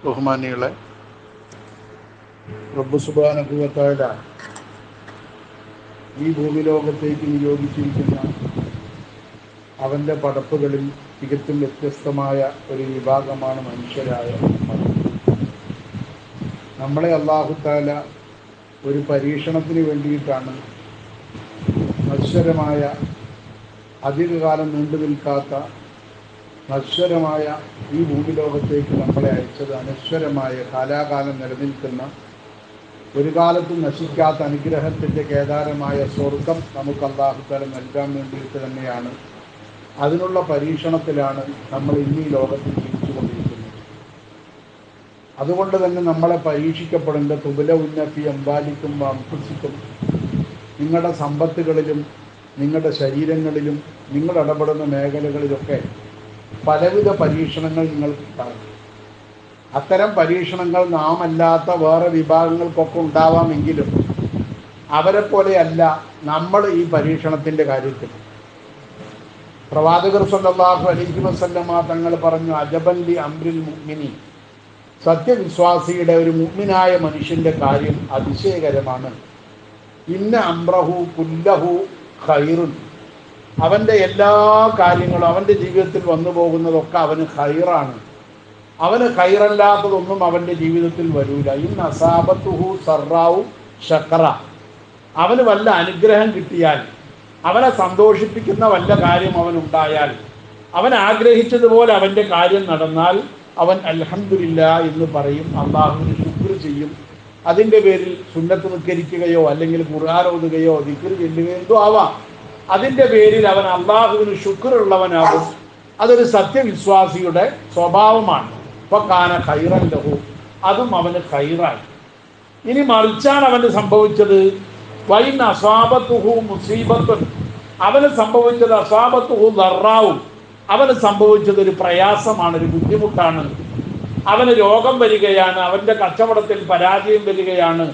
ബഹുമാനികളെ, റബ്ബ് സുബ്ഹാനഹു വ തആല ഈ ഭൂമിലോകത്തേക്ക് നിയോഗിച്ചിരിക്കുന്ന അവൻ്റെ പടപ്പുകളിൽ തികച്ചും വ്യത്യസ്തമായ ഒരു വിഭാഗമാണ് മനുഷ്യരായ നമ്മൾ. നമ്മളെ അല്ലാഹു തആല ഒരു പരീക്ഷണത്തിന് വേണ്ടിയിട്ടാണ് നശ്വരമായ, അധികകാലം നീണ്ടു നിൽക്കാത്ത നശ്വരമായ ഈ ഭൂമിലോകത്തേക്ക് നമ്മളെ അയച്ചത്. അനശ്വരമായ, കാലാകാലം നിലനിൽക്കുന്ന, ഒരു കാലത്തും നശിക്കാത്ത അനുഗ്രഹത്തിൻ്റെ കേദാരമായ സ്വർഗം നമുക്ക് അല്ലാഹു തആല നൽകാൻ വേണ്ടിയിട്ട് തന്നെയാണ്. അതിനുള്ള പരീക്ഷണത്തിലാണ് നമ്മൾ ഇന്ന് ഈ ലോകത്ത് ജീവിച്ചുകൊണ്ടിരിക്കുന്നത്. അതുകൊണ്ട് തന്നെ നമ്മളെ പരീക്ഷിക്കപ്പെടേണ്ട തുബല ഉന്നഫി അംബാലിക്കും അംഫുസിക്കും, നിങ്ങളുടെ സമ്പത്തുകളിലും നിങ്ങളുടെ ശരീരങ്ങളിലും നിങ്ങൾ ഇടപെടുന്ന മേഖലകളിലൊക്കെ പലവിധ പരീക്ഷണങ്ങൾ നിങ്ങൾക്കുണ്ടാകും. അത്തരം പരീക്ഷണങ്ങൾ നാം അല്ലാത്ത വേറെ വിഭാഗങ്ങൾക്കൊക്കെ ഉണ്ടാവാമെങ്കിലും അവരെ പോലെയല്ല നമ്മൾ ഈ പരീക്ഷണത്തിൻ്റെ കാര്യത്തിൽ. പ്രവാചകർ സല്ലല്ലാഹു അലൈഹി വസല്ലമ തങ്ങൾ പറഞ്ഞു, അജബൻ ലി അംറിൽ മുഅ്മിനി, സത്യവിശ്വാസിയുടെ, ഒരു മുഅ്മിനായ മനുഷ്യൻ്റെ കാര്യം അതിശയകരമാണ്. ഇന്ന അംറഹു കുല്ലഹു ഖൈറുൻ, അവൻ്റെ എല്ലാ കാര്യങ്ങളും, അവൻ്റെ ജീവിതത്തിൽ വന്നു പോകുന്നതൊക്കെ അവന് ഖൈറാണ്. അവന് ഖൈറല്ലാത്തതൊന്നും അവൻ്റെ ജീവിതത്തിൽ വരൂല. ഇന്ന അസാബത്തുഹു സറാവു ഷക്കറ, അവന് വല്ല അനുഗ്രഹം കിട്ടിയാൽ, അവനെ സന്തോഷിപ്പിക്കുന്ന വല്ല കാര്യം അവനുണ്ടായാൽ, അവൻ ആഗ്രഹിച്ചതുപോലെ അവൻ്റെ കാര്യം നടന്നാൽ അവൻ അൽഹംദുലില്ലാ എന്ന് പറയും, അള്ളാഹുവിന് ശുക്ർ ചെയ്യും. അതിൻ്റെ പേരിൽ സുന്നത്ത് നിസ്കരിക്കുകയോ അല്ലെങ്കിൽ ഖുർആൻ ഓതുകയോ ദിക്ർ ചെല്ലുകയോ എന്തോ ആവാം, അതിൻ്റെ പേരിൽ അവൻ അള്ളാഹുവിന് ശുക്റുള്ളവനാകും. അതൊരു സത്യവിശ്വാസിയുടെ സ്വഭാവമാണ്. ഫകാന ഖൈറൻ ലഹു, അതും അവന് ഖൈറായി. ഇനി മറിച്ചാണ് അവന് സംഭവിച്ചത്, വൈൻ അസ്വാബത്തുഹു മുസീബത്തുൻ, അവന് സംഭവിച്ചത് അസ്വാബത്തുഹു ദർറാവും, അവന് സംഭവിച്ചത് ഒരു പ്രയാസമാണ്, ഒരു ബുദ്ധിമുട്ടാണ്. അവന് രോഗം വരികയാണ്, അവൻ്റെ കച്ചവടത്തിൽ പരാജയം വരികയാണ്,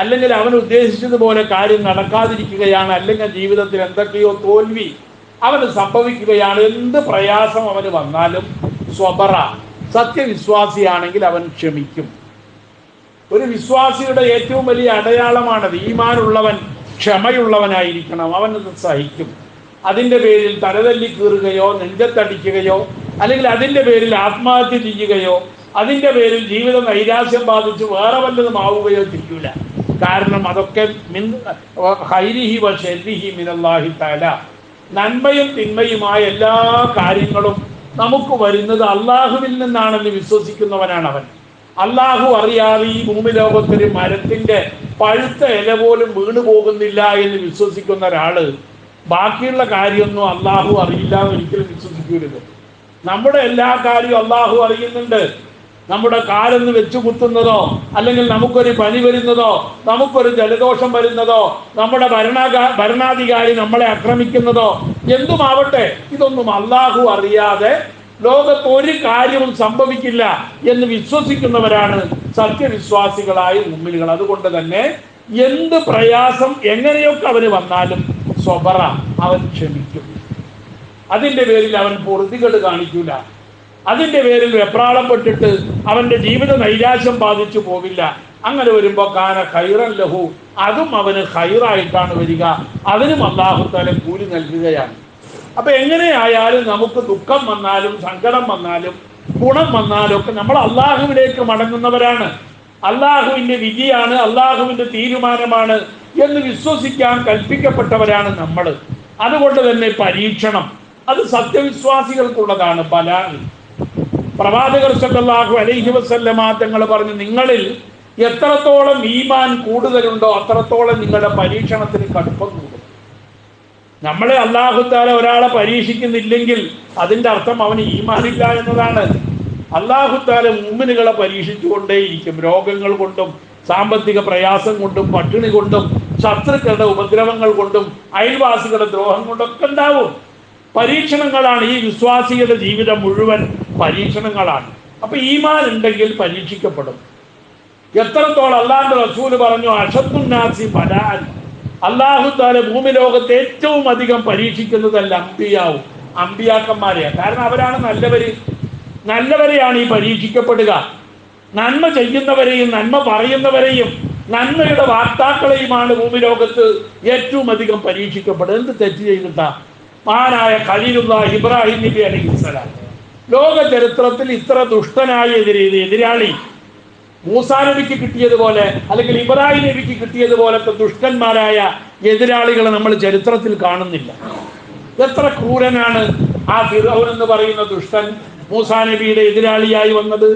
അല്ലെങ്കിൽ അവൻ ഉദ്ദേശിച്ചതുപോലെ കാര്യം നടക്കാതിരിക്കുകയാണ്, അല്ലെങ്കിൽ ജീവിതത്തിൽ എന്തൊക്കെയോ തോൽവി അവന് സംഭവിക്കുകയാണ്. എന്ത് പ്രയാസം അവന് വന്നാലും സ്വബറ, സത്യവിശ്വാസിയാണെങ്കിൽ അവൻ ക്ഷമിക്കും. ഒരു വിശ്വാസിയുടെ ഏറ്റവും വലിയ അടയാളമാണത്. ഈമാനുള്ളവൻ ക്ഷമയുള്ളവനായിരിക്കണം, അവനത് സഹിക്കും. അതിൻ്റെ പേരിൽ തലതല്ലി കീറുകയോ നെഞ്ചത്തടിക്കുകയോ അല്ലെങ്കിൽ അതിൻ്റെ പേരിൽ ആത്മഹത്യ ചെയ്യുകയോ അതിൻ്റെ പേരിൽ ജീവിത നൈരാശ്യം ബാധിച്ച് വേറെ വല്ലതും ആവുകയോ ചെയ്യൂല. കാരണം അതൊക്കെ ഖൈരിഹി വ ശർരിഹി മിനല്ലാഹി തആല, നന്മയും തിന്മയുമായ എല്ലാ കാര്യങ്ങളും നമുക്ക് വരുന്നത് അള്ളാഹുവിൽ നിന്നാണെന്ന് വിശ്വസിക്കുന്നവനാണ് അവൻ. അള്ളാഹു അറിയാതെ ഈ ഭൂമി ലോകത്തൊരു മരത്തിൻ്റെ പഴുത്ത ഇല പോലും വീണു പോകുന്നില്ല എന്ന് വിശ്വസിക്കുന്ന ഒരാള് ബാക്കിയുള്ള കാര്യമൊന്നും അള്ളാഹു അറിയില്ല എന്ന് ഒരിക്കലും വിശ്വസിക്കരുത്. നമ്മുടെ എല്ലാ കാര്യവും അള്ളാഹു അറിയുന്നുണ്ട്. നമ്മുടെ കാലൊന്ന് വെച്ചു കുത്തുന്നതോ അല്ലെങ്കിൽ നമുക്കൊരു പനി വരുന്നതോ നമുക്കൊരു ജലദോഷം വരുന്നതോ നമ്മുടെ ഭരണാധികാരി നമ്മളെ ആക്രമിക്കുന്നതോ എന്തുമാവട്ടെ, ഇതൊന്നും അള്ളാഹു അറിയാതെ ലോകത്ത് ഒരു കാര്യവും സംഭവിക്കില്ല എന്ന് വിശ്വസിക്കുന്നവരാണ് സത്യവിശ്വാസികളായ മുഅ്മിനുകൾ. അതുകൊണ്ട് തന്നെ എന്ത് പ്രയാസം എങ്ങനെയൊക്കെ അവന് വന്നാലും സ്വബറ, അവൻ ക്ഷമിക്കും. അതിൻ്റെ പേരിൽ അവൻ പൊറുതികേട് കാണിക്കൂല. അതിൻ്റെ പേരിൽ വെപ്രാളപ്പെട്ടിട്ട് അവൻ്റെ ജീവിത നൈരാശ്യം ബാധിച്ചു പോവില്ല. അങ്ങനെ വരുമ്പോൾ കാന ഖൈറൻ ലഹു, അതും അവന് ഖൈറായിട്ടാണ് വരിക. അതിനും അല്ലാഹു തആല കൂലി നൽകുകയാണ്. അപ്പം എങ്ങനെയായാലും നമുക്ക് ദുഃഖം വന്നാലും സങ്കടം വന്നാലും ഗുണം വന്നാലും ഒക്കെ നമ്മൾ അള്ളാഹുവിലേക്ക് മടങ്ങുന്നവരാണ്. അള്ളാഹുവിൻ്റെ വിധിയാണ്, അള്ളാഹുവിൻ്റെ തീരുമാനമാണ് എന്ന് വിശ്വസിക്കാൻ കൽപ്പിക്കപ്പെട്ടവരാണ് നമ്മൾ. അതുകൊണ്ട് തന്നെ പരീക്ഷണം അത് സത്യവിശ്വാസികൾക്കുള്ളതാണ്. ബലാൽ, പ്രവാചകർ സല്ലല്ലാഹു അലൈഹി വസല്ലമ തങ്ങൾ പറഞ്ഞു, നിങ്ങളിൽ എത്രത്തോളം ഈമാൻ കൂടുതലുണ്ടോ അത്രത്തോളം നിങ്ങളുടെ പരീക്ഷണത്തിന് കടുപ്പം കൂടും. നമ്മളെ അല്ലാഹു തആല ഒരാളെ പരീക്ഷിക്കുന്നില്ലെങ്കിൽ അതിൻ്റെ അർത്ഥം അവന് ഈമാനില്ല എന്നതാണ്. അല്ലാഹു തആല മുഅ്മിനുകളെ പരീക്ഷിച്ചുകൊണ്ടേയിരിക്കും. രോഗങ്ങൾ കൊണ്ടും സാമ്പത്തിക പ്രയാസം കൊണ്ടും പട്ടിണി കൊണ്ടും ശത്രുക്കളുടെ ഉപദ്രവങ്ങൾ കൊണ്ടും അയൽവാസികളുടെ ദ്രോഹം കൊണ്ടൊക്കെ ഉണ്ടാവും. പരീക്ഷണങ്ങളാണ്. ഈ വിശ്വാസിയുടെ ജീവിതം മുഴുവൻ പരീക്ഷണങ്ങളാണ്. അപ്പൊ ഈമാൻ ഉണ്ടെങ്കിൽ പരീക്ഷിക്കപ്പെടും. എത്രത്തോളം അല്ലാഹുവിന്റെ റസൂൽ പറഞ്ഞു, അഷദ്ദുന്നാസി ബലാഅൻ, അല്ലാഹു തആല ഭൂമി ലോകത്തെ ഏറ്റവും അധികം പരീക്ഷിക്കുന്നതല്ല അമ്പിയാക്കന്മാരെയാണ്. കാരണം അവരാണ് നല്ലവരെയാണ് ഈ പരീക്ഷിക്കപ്പെടുക. നന്മ ചെയ്യുന്നവരെയും നന്മ പറയുന്നവരെയും നന്മയുടെ വാർത്താക്കളെയുമാണ് ഭൂമി ലോകത്ത് ഏറ്റവും അധികം പരീക്ഷിക്കപ്പെടുന്നത്. എന്ത് തെറ്റ് ചെയ്തിട്ടാ? മഹാനായ ഖലീലുല്ലാഹ് ഇബ്രാഹിം നബി അലൈഹിസ്സലാം, ലോക ചരിത്രത്തിൽ ഇത്ര ദുഷ്ടനായ എതിരാളി മൂസാ നബിക്ക് കിട്ടിയതുപോലെ അല്ലെങ്കിൽ ഇബ്രാഹിം നബിക്ക് കിട്ടിയതുപോലത്തെ ദുഷ്ടന്മാരായ എതിരാളികളെ നമ്മൾ ചരിത്രത്തിൽ കാണുന്നില്ല. എത്ര ക്രൂരനാണ് ആ ഫിർഔൻ എന്ന് പറയുന്ന ദുഷ്ടൻ മൂസാ നബിയുടെ എതിരാളിയായി വന്നത്.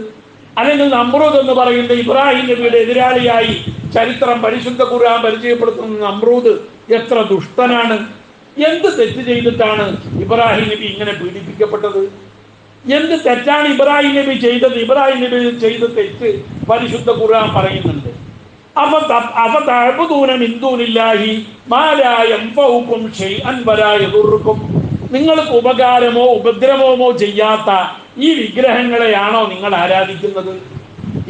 അല്ലെങ്കിൽ നമ്രൂദ് എന്ന് പറയുന്ന ഇബ്രാഹിം നബിയുടെ എതിരാളിയായി ചരിത്രം പരിശുദ്ധ ഖുർആൻ പരിചയപ്പെടുത്തുന്ന നമ്രൂദ് എത്ര ദുഷ്ടനാണ്. എന്ത് തെറ്റ് ചെയ്തിട്ടാണ് ഇബ്രാഹിം നബി ഇങ്ങനെ പീഡിപ്പിക്കപ്പെട്ടത്? എന്ത് തെറ്റാണ് ഇബ്രാഹിം നബി ചെയ്തത്? ഇബ്രാഹിം നബി ചെയ്ത തെറ്റ് പരിശുദ്ധ ഖുർആൻ പറയുന്നുണ്ട്. നിങ്ങൾക്ക് ഉപകാരമോ ഉപദ്രവമോ ചെയ്യാത്ത ഈ വിഗ്രഹങ്ങളെയാണോ നിങ്ങൾ ആരാധിക്കുന്നത്?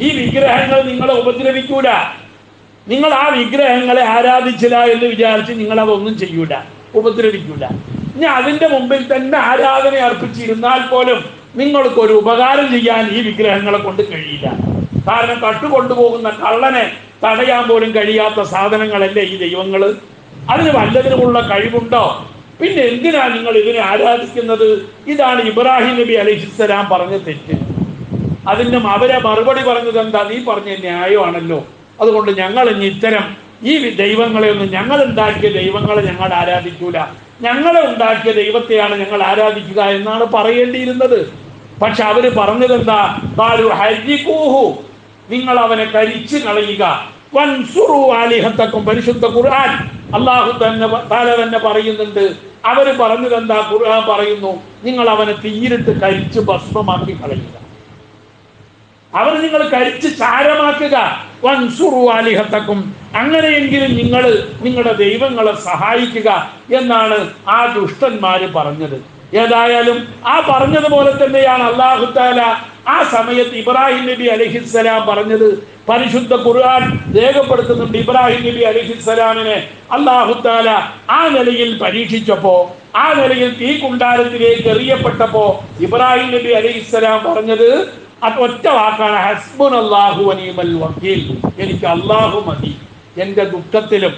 ഈ വിഗ്രഹങ്ങൾ നിങ്ങളെ ഉപദ്രവിക്കൂല. നിങ്ങൾ ആ വിഗ്രഹങ്ങളെ ആരാധിച്ചില്ല എന്ന് വിചാരിച്ച് നിങ്ങൾ അതൊന്നും ചെയ്യൂല, ഉപദ്രവിക്കൂല. ഇനി അതിന്റെ മുമ്പിൽ തന്നെ ആരാധന അർപ്പിച്ചിരുന്നാൽ പോലും നിങ്ങൾക്കൊരു ഉപകാരം ചെയ്യാൻ ഈ വിഗ്രഹങ്ങളെ കൊണ്ട് കഴിയില്ല. കാരണം കട്ടുകൊണ്ടുപോകുന്ന കള്ളനെ തടയാൻ പോലും കഴിയാത്ത സാധനങ്ങളല്ലേ ഈ ദൈവങ്ങൾ. അതിന് വല്ലതിനുമുള്ള കഴിവുണ്ടോ? പിന്നെ എന്തിനാ നിങ്ങൾ ഇതിനെ ആരാധിക്കുന്നത്? ഇതാണ് ഇബ്രാഹിം നബി അലൈഹിസ്സലാം പറഞ്ഞ തെറ്റ്. അതിനും അവരെ മറുപടി പറഞ്ഞത് എന്താ? നീ പറഞ്ഞ ന്യായമാണല്ലോ, അതുകൊണ്ട് ഞങ്ങൾ ഇനി ഇത്തരം ഈ ദൈവങ്ങളെ ഒന്നും, ഞങ്ങൾ ഉണ്ടാക്കിയ ദൈവങ്ങളെ ഞങ്ങൾ ആരാധിക്കൂല, ഞങ്ങളെ ഉണ്ടാക്കിയ ദൈവത്തെയാണ് ഞങ്ങൾ ആരാധിക്കുക എന്നാണ് പറയേണ്ടിയിരുന്നത്. പക്ഷെ അവര് പറഞ്ഞതെന്താ? നിങ്ങൾ അവനെ കരിച്ചു കളയുക. വൻസുറു ആലിഹത്തക്കും, പരിശുദ്ധ ഖുർആൻ അല്ലാഹു തന്നെ പറയുന്നുണ്ട്. അവര് പറഞ്ഞതെന്താ? ഖുർആൻ പറയുന്നു, നിങ്ങൾ അവനെ തീയിലിട്ട് കരിച്ച് ഭസ്മമാക്കി കളയുക. അവർ നിങ്ങൾ കരിച്ച് ചാരമാക്കുക. വൻസുറു ആലിഹത്തക്കും, അങ്ങനെയെങ്കിലും നിങ്ങൾ നിങ്ങളുടെ ദൈവങ്ങളെ സഹായിക്കുക എന്നാണ് ആ ദുഷ്ടന്മാര് പറഞ്ഞത്. ഏതായാലും ആ പറഞ്ഞതുപോലെ തന്നെയാണ് അല്ലാഹു തആല ആ സമയത്ത് ഇബ്രാഹിം നബി അലൈഹിസ്സലാം പറഞ്ഞത്. പരിശുദ്ധ ഖുർആൻ രേഖപ്പെടുത്തുന്നുണ്ട്, ഇബ്രാഹിം നബി അലൈഹിസ്സലാമിനെ അല്ലാഹു തആല ആ നിലയിൽ പരീക്ഷിച്ചപ്പോ, ആ നിലയിൽ തീ കുണ്ടാരത്തിലേക്ക് എറിയപ്പെട്ടപ്പോ ഇബ്രാഹിം നബി അലൈഹിസ്സലാം പറഞ്ഞത് ഒറ്റ വാക്കാണ്, ഹസ്ബുനല്ലാഹു വനിഅമൽ വക്കീൽ. എനിക്ക് അല്ലാഹു മതി. എൻ്റെ ദുഃഖത്തിലും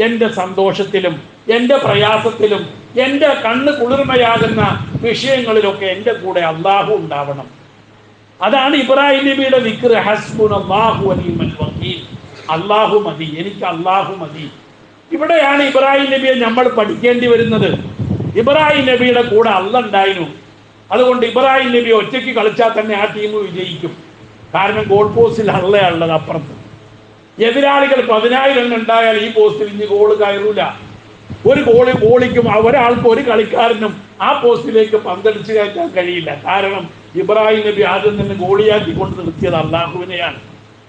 എൻ്റെ സന്തോഷത്തിലും എൻ്റെ പ്രയാസത്തിലും എൻ്റെ കണ്ണ് കുളിർമയാകുന്ന വിഷയങ്ങളിലൊക്കെ എൻ്റെ കൂടെ അല്ലാഹു ഉണ്ടാവണം. അതാണ് ഇബ്രാഹിം നബിയുടെ ദിക്ർ, ഹസ്ബുനല്ലാഹു വനിഅമൽ വക്കീൽ. അല്ലാഹു മതി, എനിക്ക് അല്ലാഹു മതി. ഇവിടെയാണ് ഇബ്രാഹിം നബിയെ നമ്മൾ പഠിക്കേണ്ടി വരുന്നത്. ഇബ്രാഹിം നബിയുടെ കൂടെ അല്ലാഹ് ഉണ്ടായിരുന്നു. അതുകൊണ്ട് ഇബ്രാഹിം നബി ഒറ്റയ്ക്ക് കളിച്ചാൽ തന്നെ ആ ടീം വിജയിക്കും. കാരണം ഗോൾ പോസ്റ്റിൽ അള്ളയുള്ളത് അപ്പുറത്ത്. എതിരാളികൾ 10,000 എണ്ണം ഉണ്ടായാൽ ഈ പോസ്റ്റിൽ ഇനി ഗോള് കയറൂല. ഒരു ഗോളിക്കും ഒരാൾക്കും ഒരു കളിക്കാരനും ആ പോസ്റ്റിലേക്ക് പന്തടിച്ച് കയറ്റാൻ കഴിയില്ല. കാരണം ഇബ്രാഹിം നബി ആദ്യം തന്നെ ഗോളിയാക്കി കൊണ്ട് നിർത്തിയത് അള്ളാഹുവിനെയാണ്.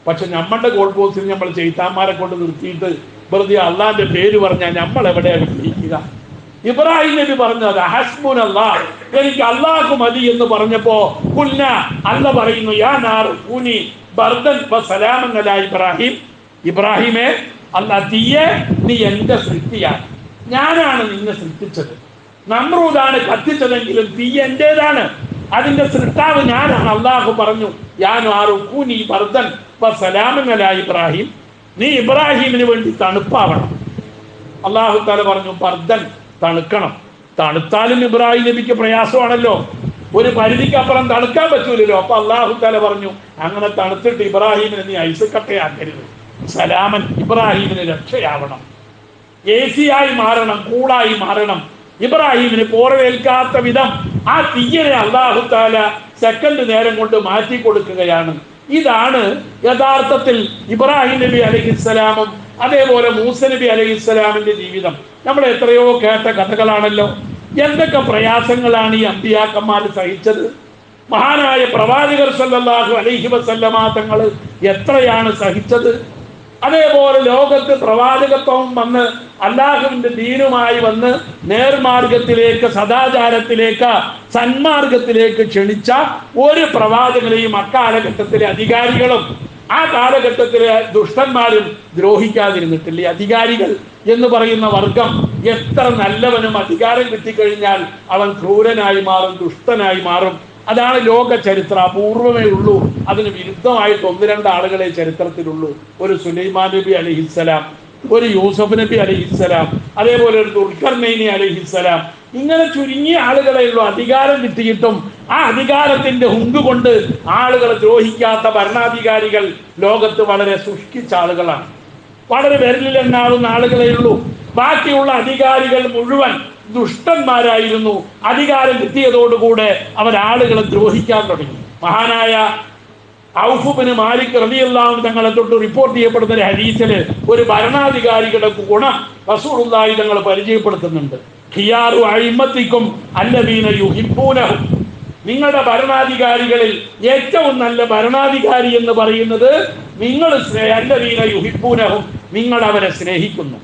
പക്ഷെ നമ്മളുടെ ഗോൾ പോസ്റ്റിൽ നമ്മൾ ചെയ്ത്താന്മാരെ കൊണ്ട് നിർത്തിയിട്ട് വെറുതെ അള്ളാഹിന്റെ പേര് പറഞ്ഞാൽ നമ്മൾ എവിടെയാണ് വിജയിക്കുക? ഇബ്രാഹിം നബി പറഞ്ഞത് ഹസ്ബുനല്ലാഹ്, എനിക്ക് അല്ലാഹു മതി എന്ന് പറഞ്ഞപ്പോ കുൽന, അല്ലാഹ് പറയുന്നു, യാ നാർ കൂനി ബർദൻ വസലാമൻ അലാ ഇബ്രാഹിം. ഇബ്രാഹിമേ, അല്ലാഹ് തീയെ നീ എൻ്റെ സൃഷ്ടിയാണ്, ഞാനാണ് നിന്നെ സൃഷ്ടിച്ചത്. നമ്രൂദാണ് കത്തിച്ചതെങ്കിലും തീ എന്റേതാണ്, അതിന്റെ സൃഷ്ടാവ് ഞാനാണ്. അല്ലാഹു പറഞ്ഞു, യാ നാർ കൂനി ബർദൻ വസലാമൻ അലാ ഇബ്രാഹിം, നീ ഇബ്രാഹിമിന് വേണ്ടി തണുപ്പാവണം. അല്ലാഹു തആല പറഞ്ഞു ബർദൻ, തണുക്കണം. തണുത്താലും ഇബ്രാഹിം നബിക്ക് പ്രയാസമാണല്ലോ, ഒരു പരിധിക്കപ്പുറം തണുക്കാൻ പറ്റൂലല്ലോ. അപ്പൊ അല്ലാഹു തആല പറഞ്ഞു, അങ്ങനെ തണുത്തിട്ട് ഇബ്രാഹിമിനെ നീ ഐസക്കട്ടയാക്കരുത്. സലാമൻ, ഇബ്രാഹിമിന് രക്ഷയാവണം, ഏസിയായി മാറണം, കൂളായി മാറണം. ഇബ്രാഹിമിന് പോറവേൽക്കാത്ത വിധം ആ തീയനെ അല്ലാഹു തആല സെക്കൻഡ് നേരം കൊണ്ട് മാറ്റി കൊടുക്കുകയാണ്. ഇതാണ് യഥാർത്ഥത്തിൽ ഇബ്രാഹിം നബി അലൈഹിസ്സലാമും അതേപോലെ മൂസ നബി അലൈഹിസ്സലാമിന്റെ ജീവിതം. നമ്മൾ എത്രയോ കേട്ട കഥകളാണല്ലോ. എന്തൊക്കെ പ്രയാസങ്ങളാണ് ഈ അമ്പിയാക്കന്മാർ സഹിച്ചത്. മഹാനായ പ്രവാചകർ സല്ലല്ലാഹു അലൈഹി വസല്ലമ തങ്ങൾ എത്രയാണ് സഹിച്ചത്. അതേപോലെ ലോകത്ത് പ്രവാചകത്വം വന്ന് അല്ലാഹുവിന്റെ ദീനുമായി വന്ന് നേർമാർഗത്തിലേക്ക്, സദാചാരത്തിലേക്ക്, സന്മാർഗത്തിലേക്ക് ക്ഷണിച്ച ഒരു പ്രവാചകനെയും അക്കാലഘട്ടത്തിലെ അധികാരികളും ആ കാലഘട്ടത്തിലെ ദുഷ്ടന്മാരും ദ്രോഹിക്കാതിരുന്നിട്ടില്ല. അധികാരികൾ എന്ന് പറയുന്ന വർഗം എത്ര നല്ലവനും അധികാരം കിട്ടിക്കഴിഞ്ഞാൽ അവൻ ക്രൂരനായി മാറും, ദുഷ്ടനായി മാറും. അതാണ് ലോക ചരിത്രം. അപൂർവമേ ഉള്ളൂ അതിന് വിരുദ്ധമായിട്ട് ഒന്ന് രണ്ട് ആളുകളെ ചരിത്രത്തിലുള്ളൂ. ഒരു സുലൈമാൻ നബി അലൈഹിസ്സലാം, ഒരു യൂസഫ് നബി അലൈഹിസ്സലാം, അതേപോലെ ഒരു ദുൽഖർനൈനി അലൈഹിസ്സലാം. ഇങ്ങനെ ചുരുങ്ങിയ ആളുകളെ ഉള്ളൂ അധികാരം കിട്ടിയിട്ടും ആ അധികാരത്തിന്റെ ഹുങ്ക് കൊണ്ട് ആളുകളെ ദ്രോഹിക്കാത്ത ഭരണാധികാരികൾ ലോകത്ത് വളരെ സൂക്ഷിച്ച ആളുകളാണ്. വളരെ വിരലിലെണ്ണാവുന്ന ആളുകളെ ഉള്ളൂ. ബാക്കിയുള്ള അധികാരികൾ മുഴുവൻ ദുഷ്ടന്മാരായിരുന്നു. അധികാരം കിട്ടിയതോടുകൂടെ അവരാളുകളെ ദ്രോഹിക്കാൻ തുടങ്ങി. മഹാനായ ഔഫ് ബിൻ മാലിക് റളിയല്ലാഹു അൻഹു തങ്ങളെ തൊട്ട് റിപ്പോർട്ട് ചെയ്യപ്പെടുന്ന ഒരു ഹദീസില് ഒരു ഭരണാധികാരിയുടെ ഗുണം റസൂലുള്ളാഹി തങ്ങൾ പരിചയപ്പെടുത്തുന്നുണ്ട്. ഖിയാറു അഇമ്മത്തിക്കും അല്ലദീന യുഹിബ്ബൂനഹും. നിങ്ങളുടെ ഭരണാധികാരികളിൽ ഏറ്റവും നല്ല ഭരണാധികാരി എന്ന് പറയുന്നത് നിങ്ങൾ അല്ലദീന യുഹിബ്ബൂനഹും, നിങ്ങൾ അവരെ സ്നേഹിക്കുന്നു.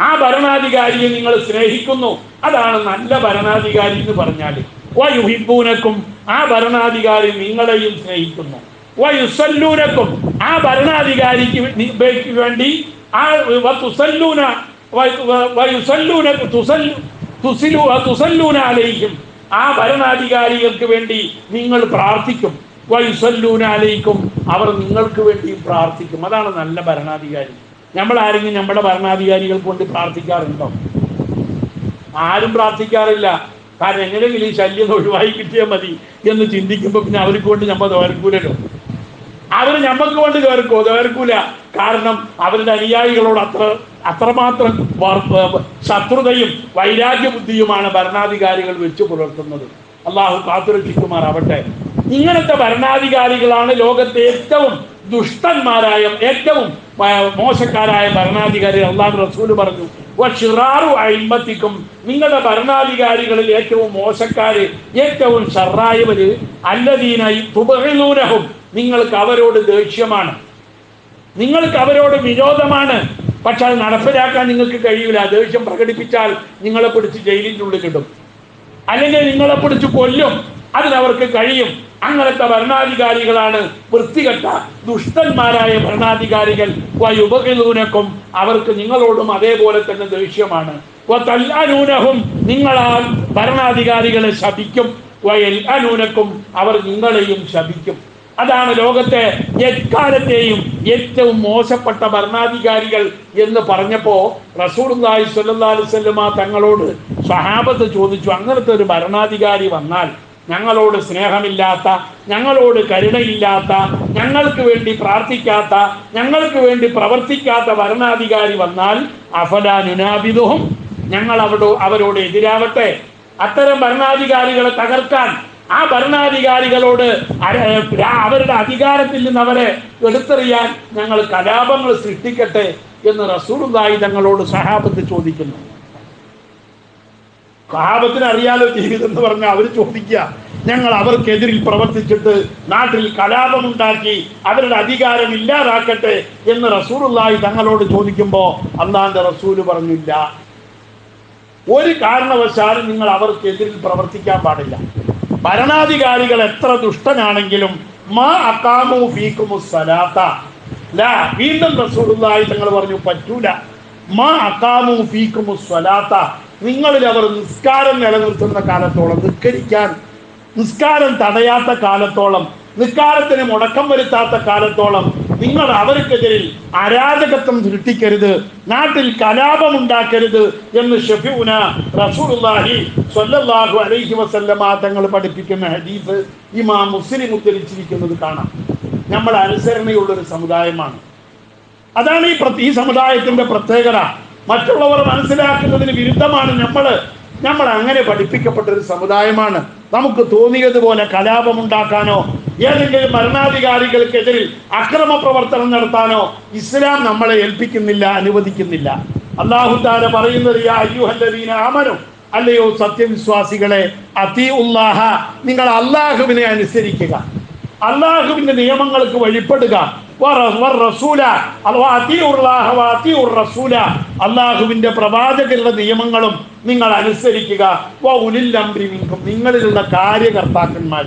ആ ഭരണാധികാരിയെ നിങ്ങൾ സ്നേഹിക്കുന്നു, അതാണ് നല്ല ഭരണാധികാരി എന്ന് പറഞ്ഞാൽ. വയുഹിബ്ബൂനക്കും, ആ ഭരണാധികാരി നിങ്ങളെയും സ്നേഹിക്കുന്നു. വയുസല്ലൂനക്കും, ആ ഭരണാധികാരിക്ക് വേണ്ടി തുസല്ലൂന അലൈഹിം, ആ ഭരണാധികാരികൾക്ക് വേണ്ടി നിങ്ങൾ പ്രാർത്ഥിക്കും. വയുസല്ലൂന അലൈക്കും, അവർ നിങ്ങൾക്ക് വേണ്ടിയും പ്രാർത്ഥിക്കും. അതാണ് നല്ല ഭരണാധികാരി. നമ്മൾ ആരെങ്കിലും നമ്മുടെ ഭരണാധികാരികൾക്ക് കൊണ്ട് പ്രാർത്ഥിക്കാറുണ്ടോ? ആരും പ്രാർത്ഥിക്കാറില്ല. കാരണം എങ്ങനെയെങ്കിലും ഈ ശല്യം ഒഴിവായി കിട്ടിയാൽ മതി എന്ന് ചിന്തിക്കുമ്പോൾ പിന്നെ അവർക്ക് കൊണ്ട് നമ്മൾ തോർക്കൂലല്ലോ. അവർ നമ്മൾക്ക് കൊണ്ട് തോർക്കൂല. കാരണം അവരുടെ അനുയായികളോട് അത്രമാത്രം ശത്രുതയും വൈരാഗ്യ ബുദ്ധിയുമാണ് ഭരണാധികാരികൾ വെച്ച് പുലർത്തുന്നത്. അള്ളാഹു കാത്തുരക്ഷിക്കുമാറാവട്ടെ. ഇങ്ങനത്തെ ഭരണാധികാരികളാണ് ലോകത്തെ ഏറ്റവും ദുഷ്ടന്മാരായ, ഏറ്റവും മോശക്കാരായ ഭരണാധികാരികൾ. അള്ളാഹു റസൂല് പറഞ്ഞു, വശിറാറു അയിമ്മത്തിക്കും, നിങ്ങളുടെ ഭരണാധികാരികളിൽ ഏറ്റവും മോശക്കാര്, ഏറ്റവും ഷർറായവര് അല്ലദീന തുബഗിലൂനഹും, നിങ്ങൾക്ക് അവരോട് ദേഷ്യമാണ്, നിങ്ങൾക്ക് അവരോട് വിരോധമാണ്. പക്ഷെ അത് നടപ്പിലാക്കാൻ നിങ്ങൾക്ക് കഴിയില്ല. ദേഷ്യം പ്രകടിപ്പിച്ചാൽ നിങ്ങളെ പിടിച്ച് ജയിലിൻ്റെ ഉള്ളിലിടും, അല്ലെങ്കിൽ നിങ്ങളെ പിടിച്ച് കൊല്ലും. അതിനവർക്ക് കഴിയും. അങ്ങനത്തെ ഭരണാധികാരികളാണ് വൃത്തികെട്ട ദുഷ്ടന്മാരായ ഭരണാധികാരികൾ. വയുബഗിലൂനക്കും, അവർക്ക് നിങ്ങളോടും അതേപോലെ തന്നെ ദേഷ്യമാണ്. വതൽഅനൂനഹും, നിങ്ങൾ ആ ഭരണാധികാരികളെ ശപിക്കും. വയൽഅനൂനക്കും, അവർ നിങ്ങളെയും ശപിക്കും. അതാണ് ലോകത്തെ എക്കാലത്തെയും ഏറ്റവും മോശപ്പെട്ട ഭരണാധികാരികൾ എന്ന് പറഞ്ഞപ്പോ റസൂലുള്ളാഹി സ്വല്ലല്ലാഹു അലൈഹി വസല്ലമ തങ്ങളോട് സ്വഹാബത്ത് ചോദിച്ചു, അങ്ങനത്തെ ഒരു ഭരണാധികാരി വന്നാൽ, ഞങ്ങളോട് സ്നേഹമില്ലാത്ത, ഞങ്ങളോട് കരുണയില്ലാത്ത, ഞങ്ങൾക്ക് വേണ്ടി പ്രാർത്ഥിക്കാത്ത, ഞങ്ങൾക്ക് വേണ്ടി പ്രവർത്തിക്കാത്ത ഭരണാധികാരി വന്നാൽ അഫലാ നുനാബിദുഹും, ഞങ്ങൾ അവരോട് എതിരാവട്ടെ? അത്തരം ഭരണാധികാരികളെ തകർക്കാൻ, ആ ഭരണാധികാരികളോട് അവരുടെ അധികാരത്തിൽ നിന്ന് അവരെ എടുത്തെറിയാൻ ഞങ്ങൾ കലാപങ്ങൾ സൃഷ്ടിക്കട്ടെ എന്ന് റസൂലുള്ളാഹി തങ്ങളോട് സഹാബത്ത് ചോദിക്കുന്നു. സഹാബത്തിന് അറിയാലോ ജീവിതം എന്ന് പറഞ്ഞാൽ അവർ ചോദിക്കുക, ഞങ്ങൾ അവർക്കെതിരിൽ പ്രവർത്തിച്ചിട്ട് നാട്ടിൽ കലാപമുണ്ടാക്കി അവരുടെ അധികാരം ഇല്ലാതാക്കട്ടെ എന്ന് റസൂലുള്ളാഹി തങ്ങളോട് ചോദിക്കുമ്പോൾ അല്ലാഹുവിന്റെ റസൂല് പറഞ്ഞില്ല, ഒരു കാരണവശാലും നിങ്ങൾ അവർക്കെതിരിൽ പ്രവർത്തിക്കാൻ പാടില്ല. ഭരണാധികാരികൾ എത്ര ദുഷ്ടനാണെങ്കിലും മാ അഖാമു ഫീകുമുസ് സലാത്ത, ലാ, വീണ്ടും റസൂലുള്ളാഹി തങ്ങൾ പറഞ്ഞു പറ്റൂല. മാ അഖാമു ഫീകുമുസ് സലാത്ത, നിങ്ങളിൽ അവർ നിസ്കാരം നിലനിർത്തുന്ന കാലത്തോളം, നിസ്കാരം തടയാത്ത കാലത്തോളം, നിസ്കാരത്തിന് മുടക്കം വരുത്താത്ത കാലത്തോളം നിങ്ങൾ അവർക്കെതിരിൽ അരാജകത്വം സൃഷ്ടിക്കരുത്, നാട്ടിൽ കലാപമുണ്ടാക്കരുത് എന്ന് ഷഫീഉന റസൂലുള്ളാഹി സ്വല്ലല്ലാഹു അലൈഹി വസല്ലമ തങ്ങൾ പഠിപ്പിക്കുന്ന ഹദീസ് ഇമാം മുസ്ലിം ഉദ്ധരിച്ചിരിക്കുന്നത് കാണാം. നമ്മൾ അനുസരണയുള്ളൊരു സമുദായമാണ്. അതാണ് ഈ സമുദായത്തിന്റെ പ്രത്യേകത. മറ്റുള്ളവർ മനസ്സിലാക്കുന്നതിന് വിരുദ്ധമാണ് നമ്മൾ അങ്ങനെ പഠിപ്പിക്കപ്പെട്ട ഒരു സമുദായമാണ്. നമുക്ക് തോന്നിയതുപോലെ കലാപമുണ്ടാക്കാനോ ഏതെങ്കിലും ഭരണാധികാരികൾക്കെതിരിൽ അക്രമ പ്രവർത്തനം നടത്താനോ ഇസ്ലാം നമ്മളെ ഏൽപ്പിക്കുന്നില്ല, അനുവദിക്കുന്നില്ല. അല്ലാഹു തആല പറയുന്നത്, യാ അയ്യുഹല്ലദീന ആമനു, അല്ലയോ സത്യവിശ്വാസികളെ, അത്തീഉല്ലാഹ, നിങ്ങൾ അല്ലാഹുവിനെ അനുസരിക്കുക, അല്ലാഹുവിന്റെ നിയമങ്ങൾക്ക് വഴിപ്പെടുക. അല്ലാഹുവിന്റെ പ്രവാചകരുടെ നിയമങ്ങളും നിങ്ങൾ അനുസരിക്കുക. നിങ്ങളിലുള്ള കാര്യകർത്താക്കന്മാർ.